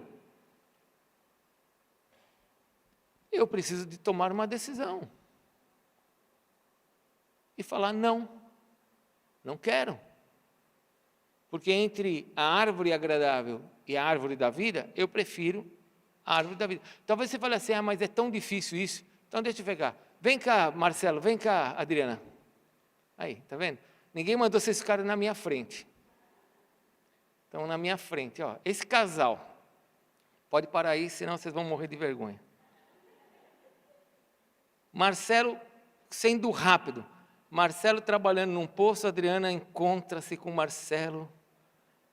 eu preciso de tomar uma decisão. E falar, não quero. Porque entre a árvore agradável e a árvore da vida, eu prefiro a árvore da vida. Talvez você fale assim, mas é tão difícil isso. Então deixa eu pegar. Vem cá, Marcelo, vem cá, Adriana. Aí, tá vendo? Ninguém mandou vocês ficarem na minha frente. Então, na minha frente, ó, esse casal, pode parar aí, senão vocês vão morrer de vergonha. Marcelo, sendo rápido, Marcelo trabalhando num posto, Adriana encontra-se com Marcelo,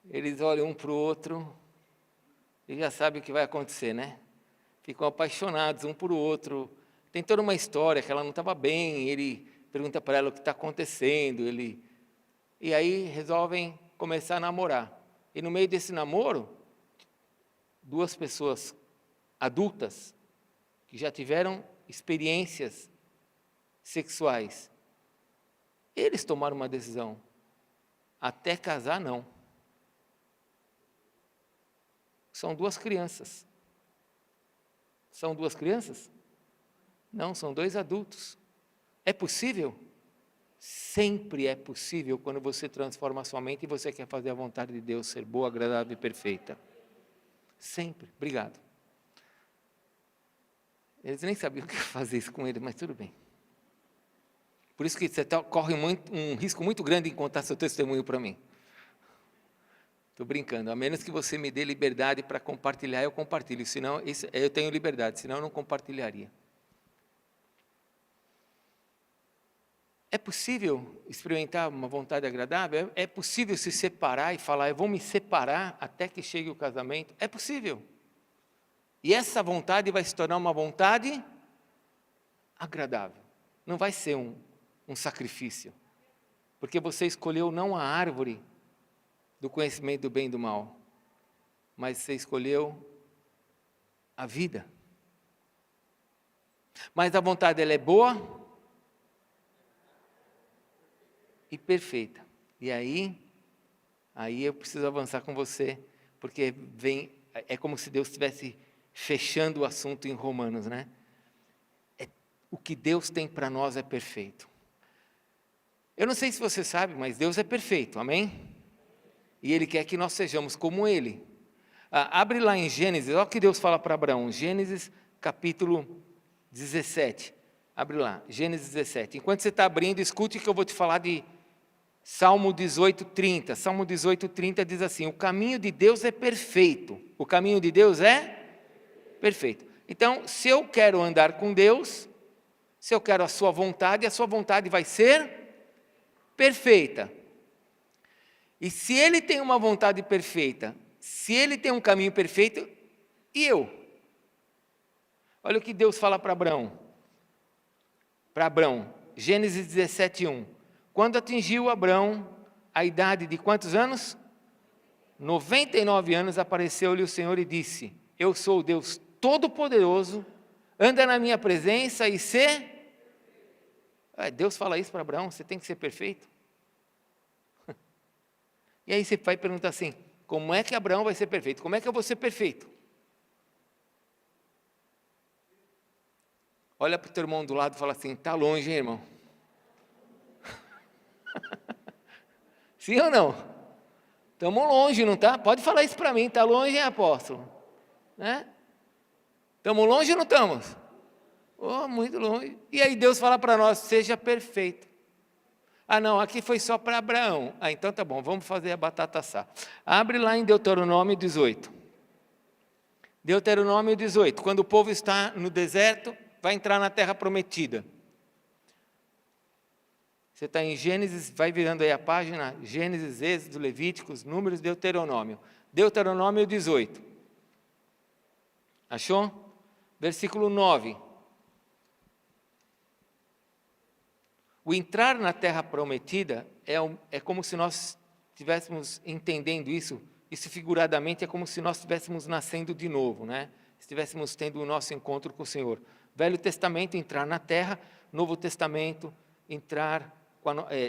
eles olham um para o outro, e já sabem o que vai acontecer, né? Ficam apaixonados um por outro, tem toda uma história que ela não estava bem, ele pergunta para ela o que está acontecendo, e aí resolvem começar a namorar. E no meio desse namoro, duas pessoas adultas, que já tiveram experiências sexuais, eles tomaram uma decisão, até casar não. São duas crianças. São duas crianças? Não, são dois adultos. É possível? Sempre é possível quando você transforma a sua mente e você quer fazer a vontade de Deus ser boa, agradável e perfeita. Sempre. Obrigado. Eles nem sabiam o que fazer isso com ele, mas tudo bem. Por isso que você corre um risco muito grande em contar seu testemunho para mim. Estou brincando, a menos que você me dê liberdade para compartilhar, eu compartilho, senão eu tenho liberdade, senão eu não compartilharia. É possível experimentar uma vontade agradável? É possível se separar e falar, eu vou me separar até que chegue o casamento? É possível. E essa vontade vai se tornar uma vontade agradável. Não vai ser um sacrifício. Porque você escolheu não a árvore do conhecimento do bem e do mal, mas você escolheu a vida. Mas a vontade, ela é boa e perfeita. E aí eu preciso avançar com você, porque é como se Deus estivesse fechando o assunto em Romanos, né? O que Deus tem para nós é perfeito. Eu não sei se você sabe, mas Deus é perfeito, amém? E Ele quer que nós sejamos como Ele. Abre lá em Gênesis, olha o que Deus fala para Abraão, Gênesis capítulo 17. Abre lá, Gênesis 17. Enquanto você está abrindo, escute que eu vou te falar de Salmo 18:30. Salmo 18:30 diz assim, o caminho de Deus é perfeito. O caminho de Deus é perfeito. Então, se eu quero andar com Deus, se eu quero a sua vontade vai ser perfeita. E se Ele tem uma vontade perfeita, se Ele tem um caminho perfeito, e eu? Olha o que Deus fala para Abraão. Gênesis 17:1. Quando atingiu Abraão a idade de quantos anos? 99 anos, apareceu-lhe o Senhor e disse, eu sou o Deus Todo-Poderoso, anda na minha presença e Deus fala isso para Abraão, você tem que ser perfeito. E aí você vai perguntar assim, como é que Abraão vai ser perfeito? Como é que eu vou ser perfeito? Olha para o teu irmão do lado e fala assim, está longe, hein, irmão? Sim ou não? Estamos longe, não está? Pode falar isso para mim, está longe, hein, apóstolo? Né? Estamos longe ou não estamos? Oh, muito longe. E aí Deus fala para nós, seja perfeito. Não, aqui foi só para Abraão. Então tá bom, vamos fazer a batata assar. Abre lá em Deuteronômio 18. Deuteronômio 18, quando o povo está no deserto, vai entrar na terra prometida. Você está em Gênesis, vai virando aí a página, Gênesis, Êxodo, Levíticos, Números, Deuteronômio. Deuteronômio 18. Achou? Versículo 9. O entrar na terra prometida é como se nós estivéssemos entendendo isso figuradamente é como se nós estivéssemos nascendo de novo, né? Estivéssemos tendo o nosso encontro com o Senhor. Velho Testamento, entrar na terra, Novo Testamento,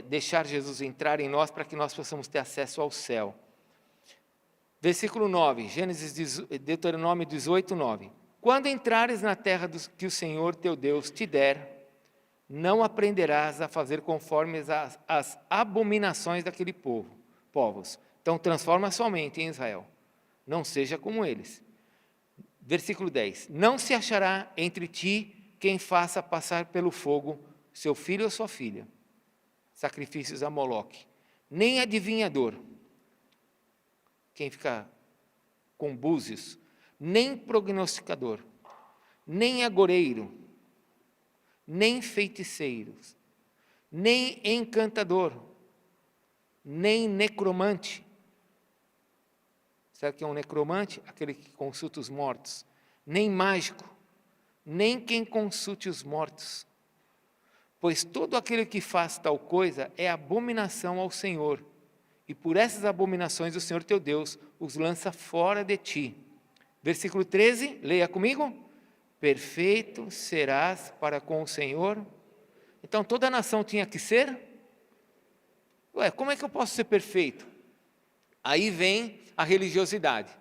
deixar Jesus entrar em nós para que nós possamos ter acesso ao céu. Versículo 9, Deuteronômio 18, 9. Quando entrares na terra que o Senhor teu Deus te der, não aprenderás a fazer conforme as abominações daquele povos. Então, transforma sua mente em Israel. Não seja como eles. Versículo 10. Não se achará entre ti quem faça passar pelo fogo seu filho ou sua filha. Sacrifícios a Moloque. Nem adivinhador. Quem fica com búzios. Nem prognosticador. Nem agoreiro. Nem feiticeiros, nem encantador, nem necromante. Sabe o que é um necromante? Aquele que consulta os mortos. Nem mágico, nem quem consulte os mortos. Pois todo aquele que faz tal coisa é abominação ao Senhor. E por essas abominações o Senhor teu Deus os lança fora de ti. Versículo 13, leia comigo. Perfeito serás para com o Senhor. Então toda a nação tinha que ser? Como é que eu posso ser perfeito? Aí vem a religiosidade.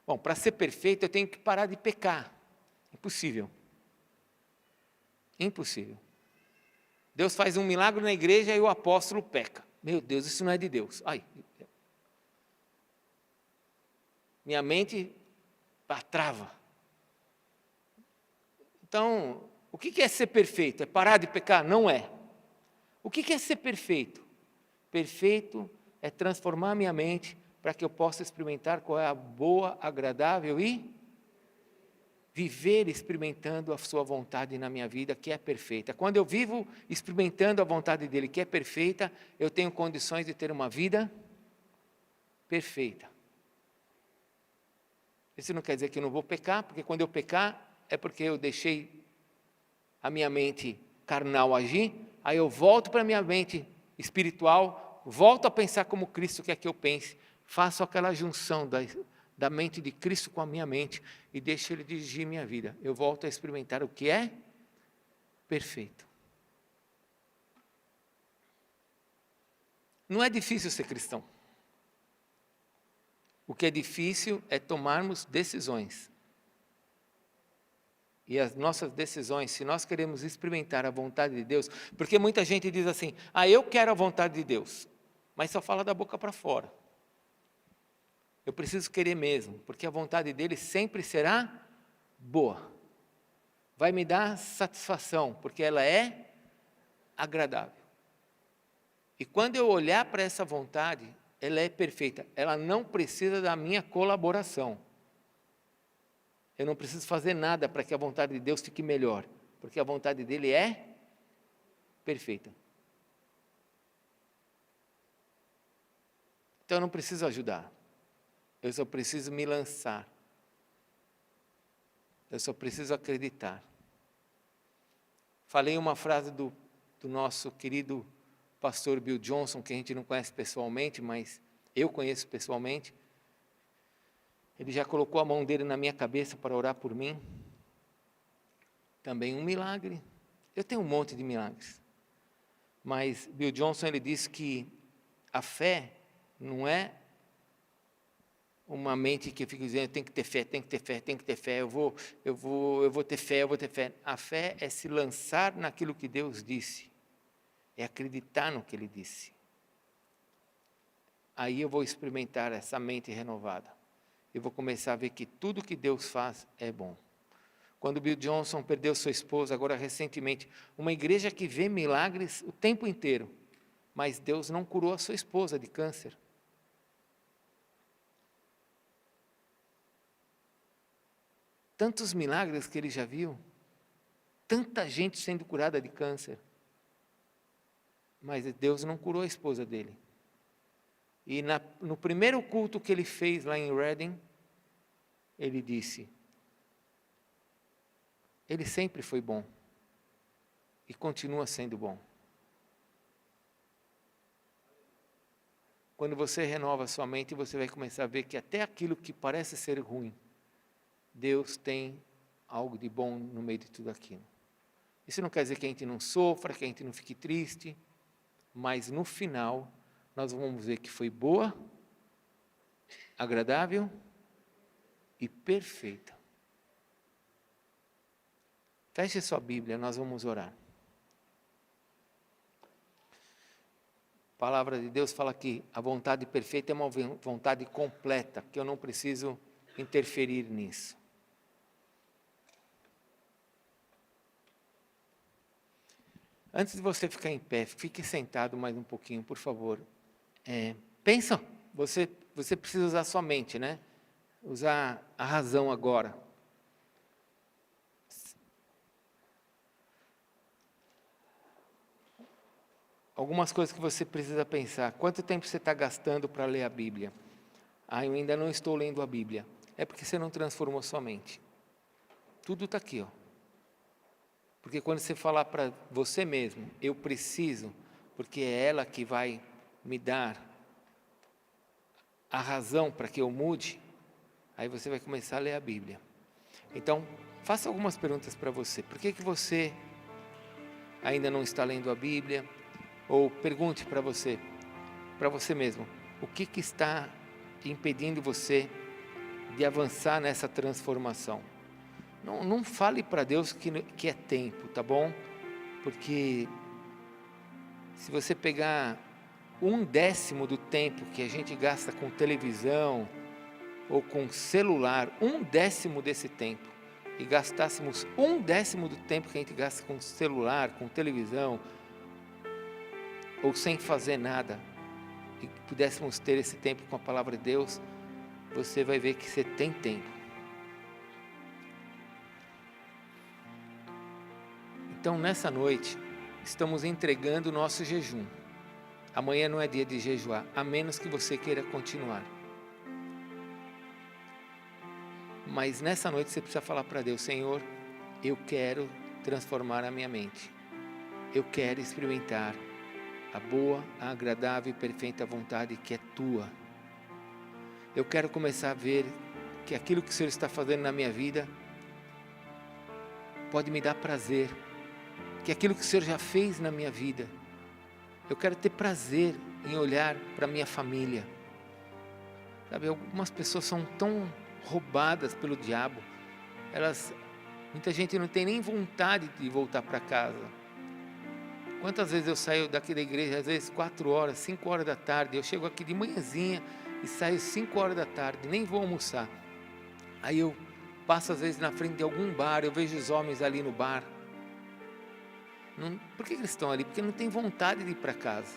Bom, para ser perfeito eu tenho que parar de pecar. Impossível. Impossível. Deus faz um milagre na igreja e o apóstolo peca. Meu Deus, isso não é de Deus. Minha mente trava. Então, o que é ser perfeito? É parar de pecar? Não é. O que é ser perfeito? Perfeito é transformar minha mente para que eu possa experimentar qual é a boa, agradável e viver experimentando a sua vontade na minha vida, que é perfeita. Quando eu vivo experimentando a vontade dele, que é perfeita, eu tenho condições de ter uma vida perfeita. Isso não quer dizer que eu não vou pecar, porque quando eu pecar, é porque eu deixei a minha mente carnal agir, aí eu volto para a minha mente espiritual, volto a pensar como Cristo quer que eu pense, faço aquela junção da mente de Cristo com a minha mente e deixo Ele dirigir minha vida. Eu volto a experimentar o que é perfeito. Não é difícil ser cristão. O que é difícil é tomarmos decisões. E as nossas decisões, se nós queremos experimentar a vontade de Deus, porque muita gente diz assim, eu quero a vontade de Deus, mas só fala da boca para fora. Eu preciso querer mesmo, porque a vontade dele sempre será boa. Vai me dar satisfação, porque ela é agradável. E quando eu olhar para essa vontade, ela é perfeita. Ela não precisa da minha colaboração. Eu não preciso fazer nada para que a vontade de Deus fique melhor, porque a vontade dele é perfeita. Então eu não preciso ajudar. Eu só preciso me lançar. Eu só preciso acreditar. Falei uma frase do nosso querido pastor Bill Johnson, que a gente não conhece pessoalmente, mas eu conheço pessoalmente. Ele já colocou a mão dele na minha cabeça para orar por mim. Também um milagre. Eu tenho um monte de milagres. Mas Bill Johnson, ele disse que a fé não é uma mente que fica dizendo, tem que ter fé, tem que ter fé, tem que ter fé, eu vou ter fé, eu vou ter fé. A fé é se lançar naquilo que Deus disse, é acreditar no que Ele disse. Aí eu vou experimentar essa mente renovada. Eu vou começar a ver que tudo que Deus faz é bom. Quando Bill Johnson perdeu sua esposa, agora recentemente, uma igreja que vê milagres o tempo inteiro, mas Deus não curou a sua esposa de câncer. Tantos milagres que ele já viu, tanta gente sendo curada de câncer, mas Deus não curou a esposa dele. E no primeiro culto que ele fez lá em Reading, ele disse, ele sempre foi bom, e continua sendo bom. Quando você renova a sua mente, você vai começar a ver que até aquilo que parece ser ruim, Deus tem algo de bom no meio de tudo aquilo. Isso não quer dizer que a gente não sofra, que a gente não fique triste, mas no final, nós vamos ver que foi boa, agradável e perfeita. Feche sua Bíblia, nós vamos orar. A palavra de Deus fala que a vontade perfeita é uma vontade completa, que eu não preciso interferir nisso. Antes de você ficar em pé, fique sentado mais um pouquinho, por favor. Pensa, você precisa usar sua mente, né? Usar a razão agora. Algumas coisas que você precisa pensar. Quanto tempo você está gastando para ler a Bíblia? Eu ainda não estou lendo a Bíblia. É porque você não transformou sua mente. Tudo está aqui, ó. Porque quando você falar para você mesmo, eu preciso, porque é ela que vai me dar a razão para que eu mude, aí você vai começar a ler a Bíblia. Então, faça algumas perguntas para você. Por que você ainda não está lendo a Bíblia? Ou pergunte para você mesmo, o que está impedindo você de avançar nessa transformação? Não fale para Deus que é tempo, tá bom? Porque se você pegar 1/10 do tempo que a gente gasta com televisão ou com celular, 1/10 desse tempo, e gastássemos 1/10 do tempo que a gente gasta com celular, com televisão, ou sem fazer nada, e pudéssemos ter esse tempo com a palavra de Deus, você vai ver que você tem tempo. Então, nessa noite, estamos entregando o nosso jejum. Amanhã não é dia de jejuar, a menos que você queira continuar. Mas nessa noite você precisa falar para Deus: Senhor, eu quero transformar a minha mente. Eu quero experimentar a boa, a agradável e perfeita vontade que é tua. Eu quero começar a ver que aquilo que o Senhor está fazendo na minha vida pode me dar prazer. Que aquilo que o Senhor já fez na minha vida, eu quero ter prazer em olhar para a minha família. Sabe, algumas pessoas são tão roubadas pelo diabo, muita gente não tem nem vontade de voltar para casa. Quantas vezes eu saio daqui da igreja, às vezes 4 horas, 5 horas da tarde, eu chego aqui de manhãzinha e saio 5 horas da tarde, nem vou almoçar. Aí eu passo às vezes na frente de algum bar, eu vejo os homens ali no bar. Por que eles estão ali? Porque não tem vontade de ir para casa.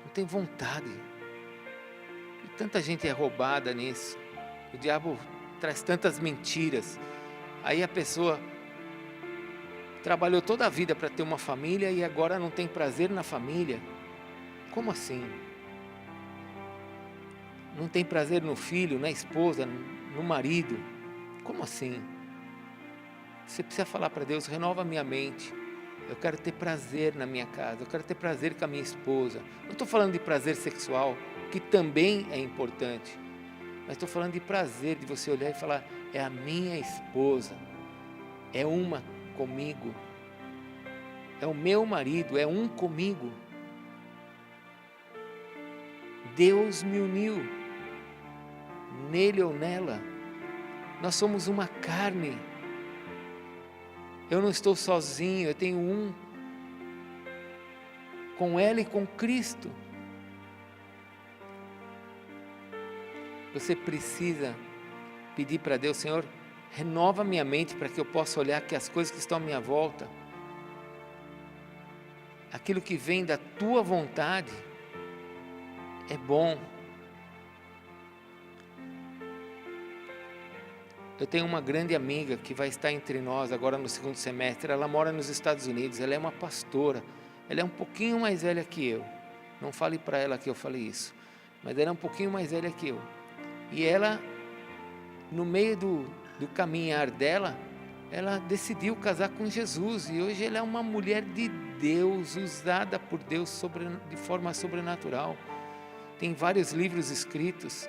Não tem vontade. E tanta gente é roubada nisso. O diabo traz tantas mentiras. Aí a pessoa trabalhou toda a vida para ter uma família e agora não tem prazer na família. Como assim? Não tem prazer no filho, na esposa, no marido. Como assim? Você precisa falar para Deus: renova minha mente. Eu quero ter prazer na minha casa, eu quero ter prazer com a minha esposa. Não estou falando de prazer sexual, que também é importante. Mas estou falando de prazer, de você olhar e falar: é a minha esposa, é uma comigo, é o meu marido, é um comigo. Deus me uniu, nele ou nela. Nós somos uma carne. Eu não estou sozinho, eu tenho um com ela e com Cristo. Você precisa pedir para Deus: Senhor, renova minha mente para que eu possa olhar que as coisas que estão à minha volta, aquilo que vem da tua vontade, é bom. Eu tenho uma grande amiga que vai estar entre nós agora no 2º semestre. Ela mora nos Estados Unidos, ela é uma pastora. Ela é um pouquinho mais velha que eu. Não fale para ela que eu falei isso, mas ela é um pouquinho mais velha que eu. E ela, no meio do caminhar dela, ela decidiu casar com Jesus. E hoje ela é uma mulher de Deus, usada por Deus de forma sobrenatural. Tem vários livros escritos.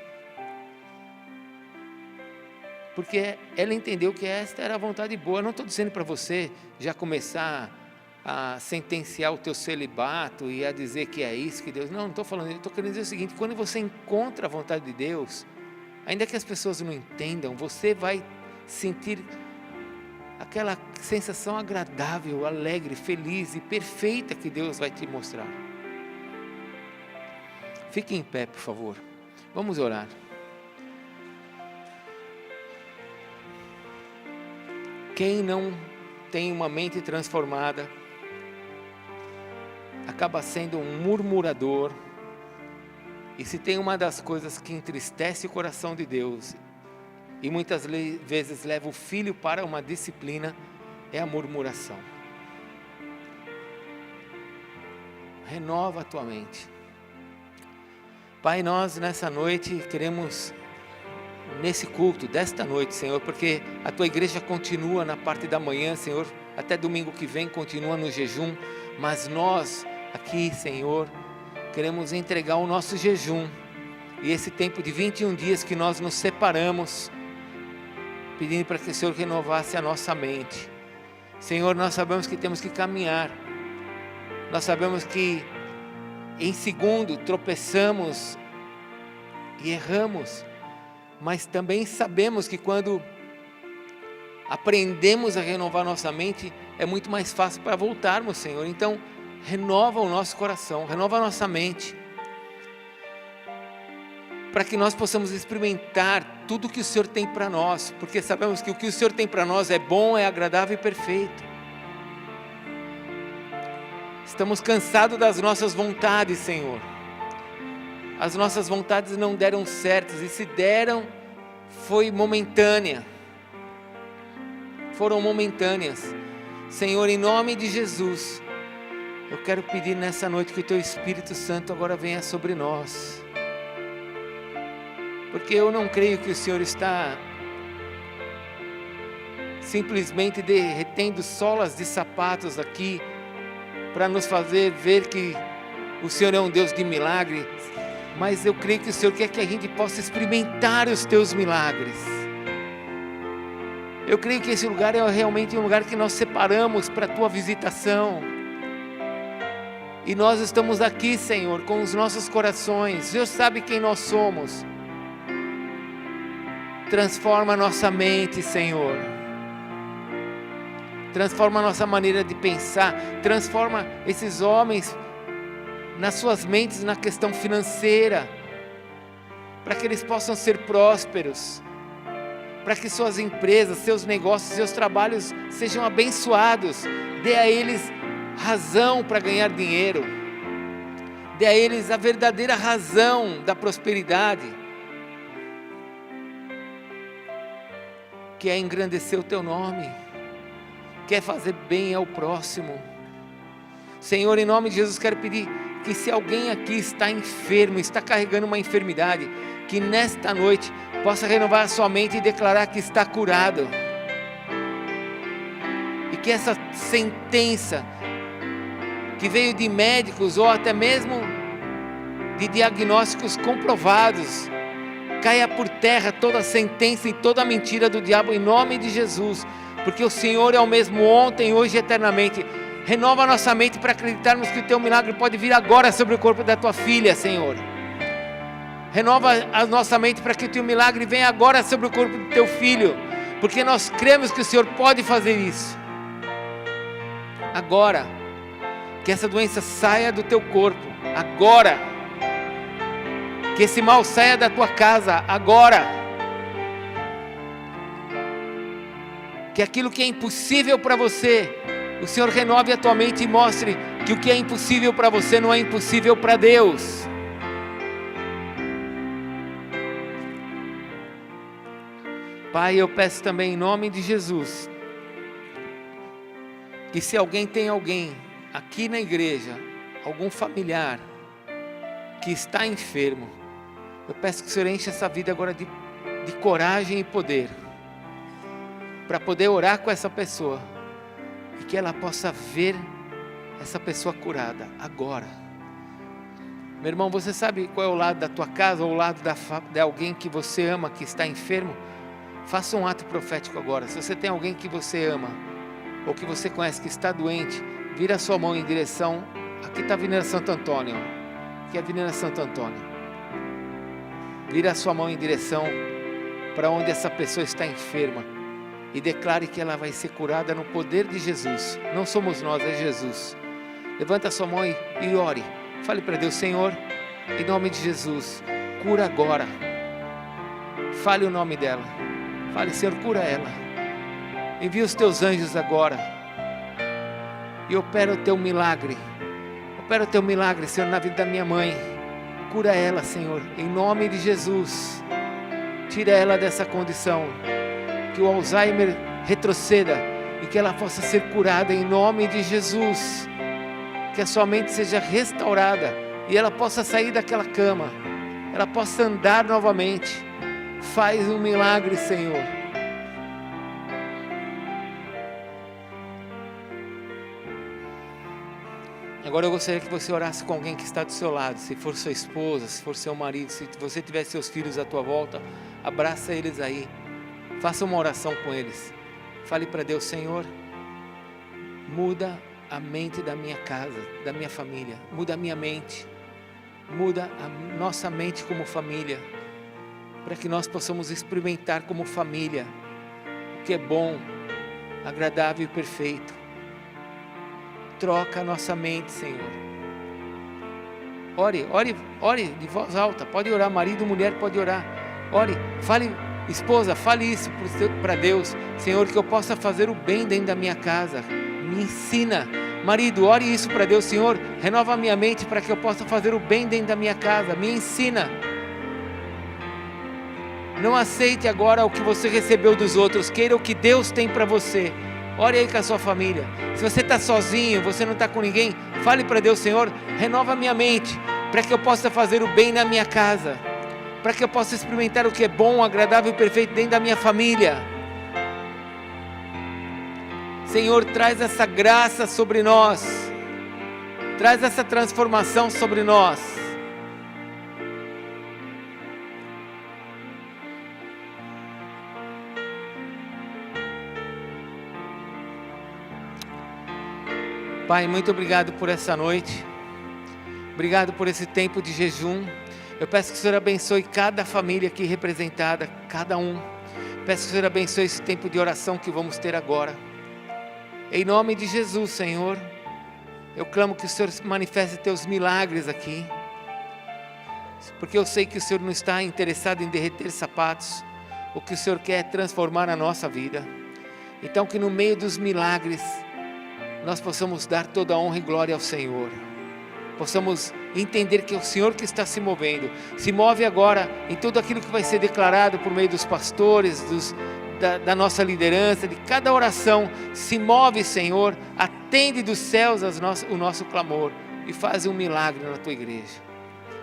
Porque ela entendeu que esta era a vontade boa. Eu não estou dizendo para você já começar a sentenciar o teu celibato e a dizer que é isso que Deus... Não estou falando, eu estou querendo dizer o seguinte: quando você encontra a vontade de Deus, ainda que as pessoas não entendam, você vai sentir aquela sensação agradável, alegre, feliz e perfeita que Deus vai te mostrar. Fique em pé, por favor. Vamos orar. Quem não tem uma mente transformada acaba sendo um murmurador. E se tem uma das coisas que entristece o coração de Deus e muitas vezes leva o filho para uma disciplina, é a murmuração. Renova a tua mente. Pai, nós nessa noite queremos, nesse culto desta noite, Senhor, porque a tua igreja continua na parte da manhã, Senhor, até domingo que vem continua no jejum, mas nós aqui, Senhor, queremos entregar o nosso jejum e esse tempo de 21 dias que nós nos separamos, pedindo para que o Senhor renovasse a nossa mente. Senhor, nós sabemos que temos que caminhar, nós sabemos que em segundo tropeçamos e erramos, mas também sabemos que quando aprendemos a renovar nossa mente, é muito mais fácil para voltarmos, Senhor. Então, renova o nosso coração, renova a nossa mente, para que nós possamos experimentar tudo que o Senhor tem para nós, porque sabemos que o que o Senhor tem para nós é bom, é agradável e perfeito. Estamos cansados das nossas vontades, Senhor. As nossas vontades não deram certas, e se deram, foram momentâneas. Senhor, em nome de Jesus, eu quero pedir nessa noite que o Teu Espírito Santo agora venha sobre nós. Porque eu não creio que o Senhor está simplesmente derretendo solas de sapatos aqui para nos fazer ver que o Senhor é um Deus de milagre, mas eu creio que o Senhor quer que a gente possa experimentar os Teus milagres. Eu creio que esse lugar é realmente um lugar que nós separamos para a Tua visitação. E nós estamos aqui, Senhor, com os nossos corações. O Senhor sabe quem nós somos. Transforma a nossa mente, Senhor. Transforma a nossa maneira de pensar. Transforma esses homens nas suas mentes na questão financeira, para que eles possam ser prósperos, para que suas empresas, seus negócios, seus trabalhos sejam abençoados. Dê a eles razão para ganhar dinheiro, dê a eles a verdadeira razão da prosperidade, que é engrandecer o Teu nome, que é fazer bem ao próximo. Senhor, em nome de Jesus, quero pedir que se alguém aqui está enfermo, está carregando uma enfermidade, que nesta noite possa renovar a sua mente e declarar que está curado, e que essa sentença que veio de médicos ou até mesmo de diagnósticos comprovados, caia por terra toda a sentença e toda a mentira do diabo em nome de Jesus, porque o Senhor é o mesmo ontem, hoje e eternamente. Renova a nossa mente para acreditarmos que o Teu milagre pode vir agora sobre o corpo da Tua filha, Senhor. Renova a nossa mente para que o Teu milagre venha agora sobre o corpo do Teu filho, porque nós cremos que o Senhor pode fazer isso. Agora, que essa doença saia do Teu corpo, agora. Que esse mal saia da Tua casa, agora. Que aquilo que é impossível para você, o Senhor renove a tua mente e mostre que o que é impossível para você não é impossível para Deus. Pai, eu peço também em nome de Jesus, que se alguém tem alguém aqui na igreja, algum familiar que está enfermo, eu peço que o Senhor enche essa vida agora de coragem e poder, para poder orar com essa pessoa, e que ela possa ver essa pessoa curada agora. Meu irmão, você sabe qual é o lado da tua casa, ou o lado de alguém que você ama, que está enfermo? Faça um ato profético agora. Se você tem alguém que você ama, ou que você conhece que está doente, vira a sua mão em direção, aqui está a Avenida Santo Antônio, aqui é a Avenida Santo Antônio. Vira a sua mão em direção para onde essa pessoa está enferma, e declare que ela vai ser curada no poder de Jesus. Não somos nós, é Jesus. Levanta a sua mão e ore. Fale para Deus: Senhor, em nome de Jesus, cura agora. Fale o nome dela. Fale: Senhor, cura ela. Envia os Teus anjos agora e opera o Teu milagre. Opera o Teu milagre, Senhor, na vida da minha mãe. Cura ela, Senhor, em nome de Jesus. Tira ela dessa condição, que o Alzheimer retroceda e que ela possa ser curada em nome de Jesus, que a sua mente seja restaurada e ela possa sair daquela cama, ela possa andar novamente. Faz um milagre, Senhor. Agora eu gostaria que você orasse com alguém que está do seu lado, se for sua esposa, se for seu marido, se você tiver seus filhos à tua volta, abraça eles aí. Faça uma oração com eles. Fale para Deus: Senhor, muda a mente da minha casa, da minha família. Muda a minha mente. Muda a nossa mente como família, para que nós possamos experimentar como família o que é bom, agradável e perfeito. Troca a nossa mente, Senhor. Ore de voz alta. Pode orar, marido, mulher, pode orar. Ore, fale. Esposa, fale isso para Deus: Senhor, que eu possa fazer o bem dentro da minha casa. Me ensina. Marido, ore isso para Deus: Senhor, renova a minha mente para que eu possa fazer o bem dentro da minha casa. Me ensina. Não aceite agora o que você recebeu dos outros. Queira o que Deus tem para você. ore aí com a sua família. Se você está sozinho, você não está com ninguém, fale para Deus: Senhor, renova minha mente, para que eu possa fazer o bem na minha casa, para que eu possa experimentar o que é bom, agradável e perfeito dentro da minha família. Senhor, traz essa graça sobre nós, traz essa transformação sobre nós. Pai, muito obrigado por essa noite, obrigado por esse tempo de jejum. Eu peço que o Senhor abençoe cada família aqui representada, cada um. Peço que o Senhor abençoe esse tempo de oração que vamos ter agora. Em nome de Jesus, Senhor, eu clamo que o Senhor manifeste teus milagres aqui, porque eu sei que o Senhor não está interessado em derreter sapatos. O que o Senhor quer é transformar a nossa vida. Então que no meio dos milagres nós possamos dar toda a honra e glória ao Senhor, possamos entender que é o Senhor que está se movendo, se move agora em tudo aquilo que vai ser declarado por meio dos pastores, da nossa liderança, de cada oração. Se move, Senhor, atende dos céus o nosso clamor e faz um milagre na tua igreja.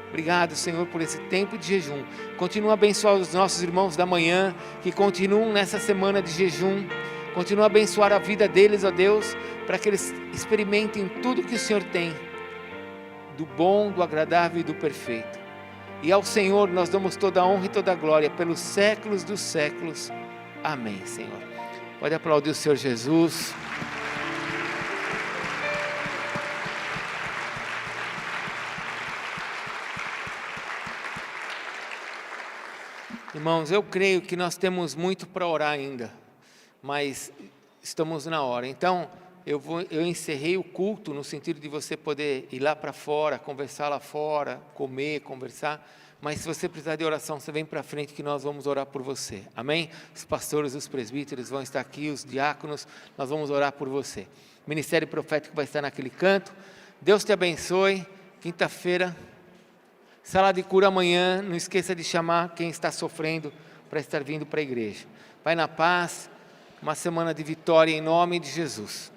Obrigado, Senhor, por esse tempo de jejum. Continua a abençoar os nossos irmãos da manhã, que continuam nessa semana de jejum. Continua a abençoar a vida deles, ó Deus, para que eles experimentem tudo que o Senhor tem, do bom, do agradável e do perfeito. E ao Senhor nós damos toda a honra e toda a glória pelos séculos dos séculos. Amém, Senhor. Pode aplaudir o Senhor Jesus. Irmãos, eu creio que nós temos muito para orar ainda, mas estamos na hora. Então, eu encerrei o culto no sentido de você poder ir lá para fora, conversar lá fora, comer, conversar. Mas se você precisar de oração, você vem para frente que nós vamos orar por você. Amém? Os pastores, os presbíteros vão estar aqui, os diáconos, nós vamos orar por você. O ministério profético vai estar naquele canto. Deus te abençoe. Quinta-feira, sala de cura amanhã. Não esqueça de chamar quem está sofrendo para estar vindo para a igreja. Vai na paz. Uma semana de vitória em nome de Jesus.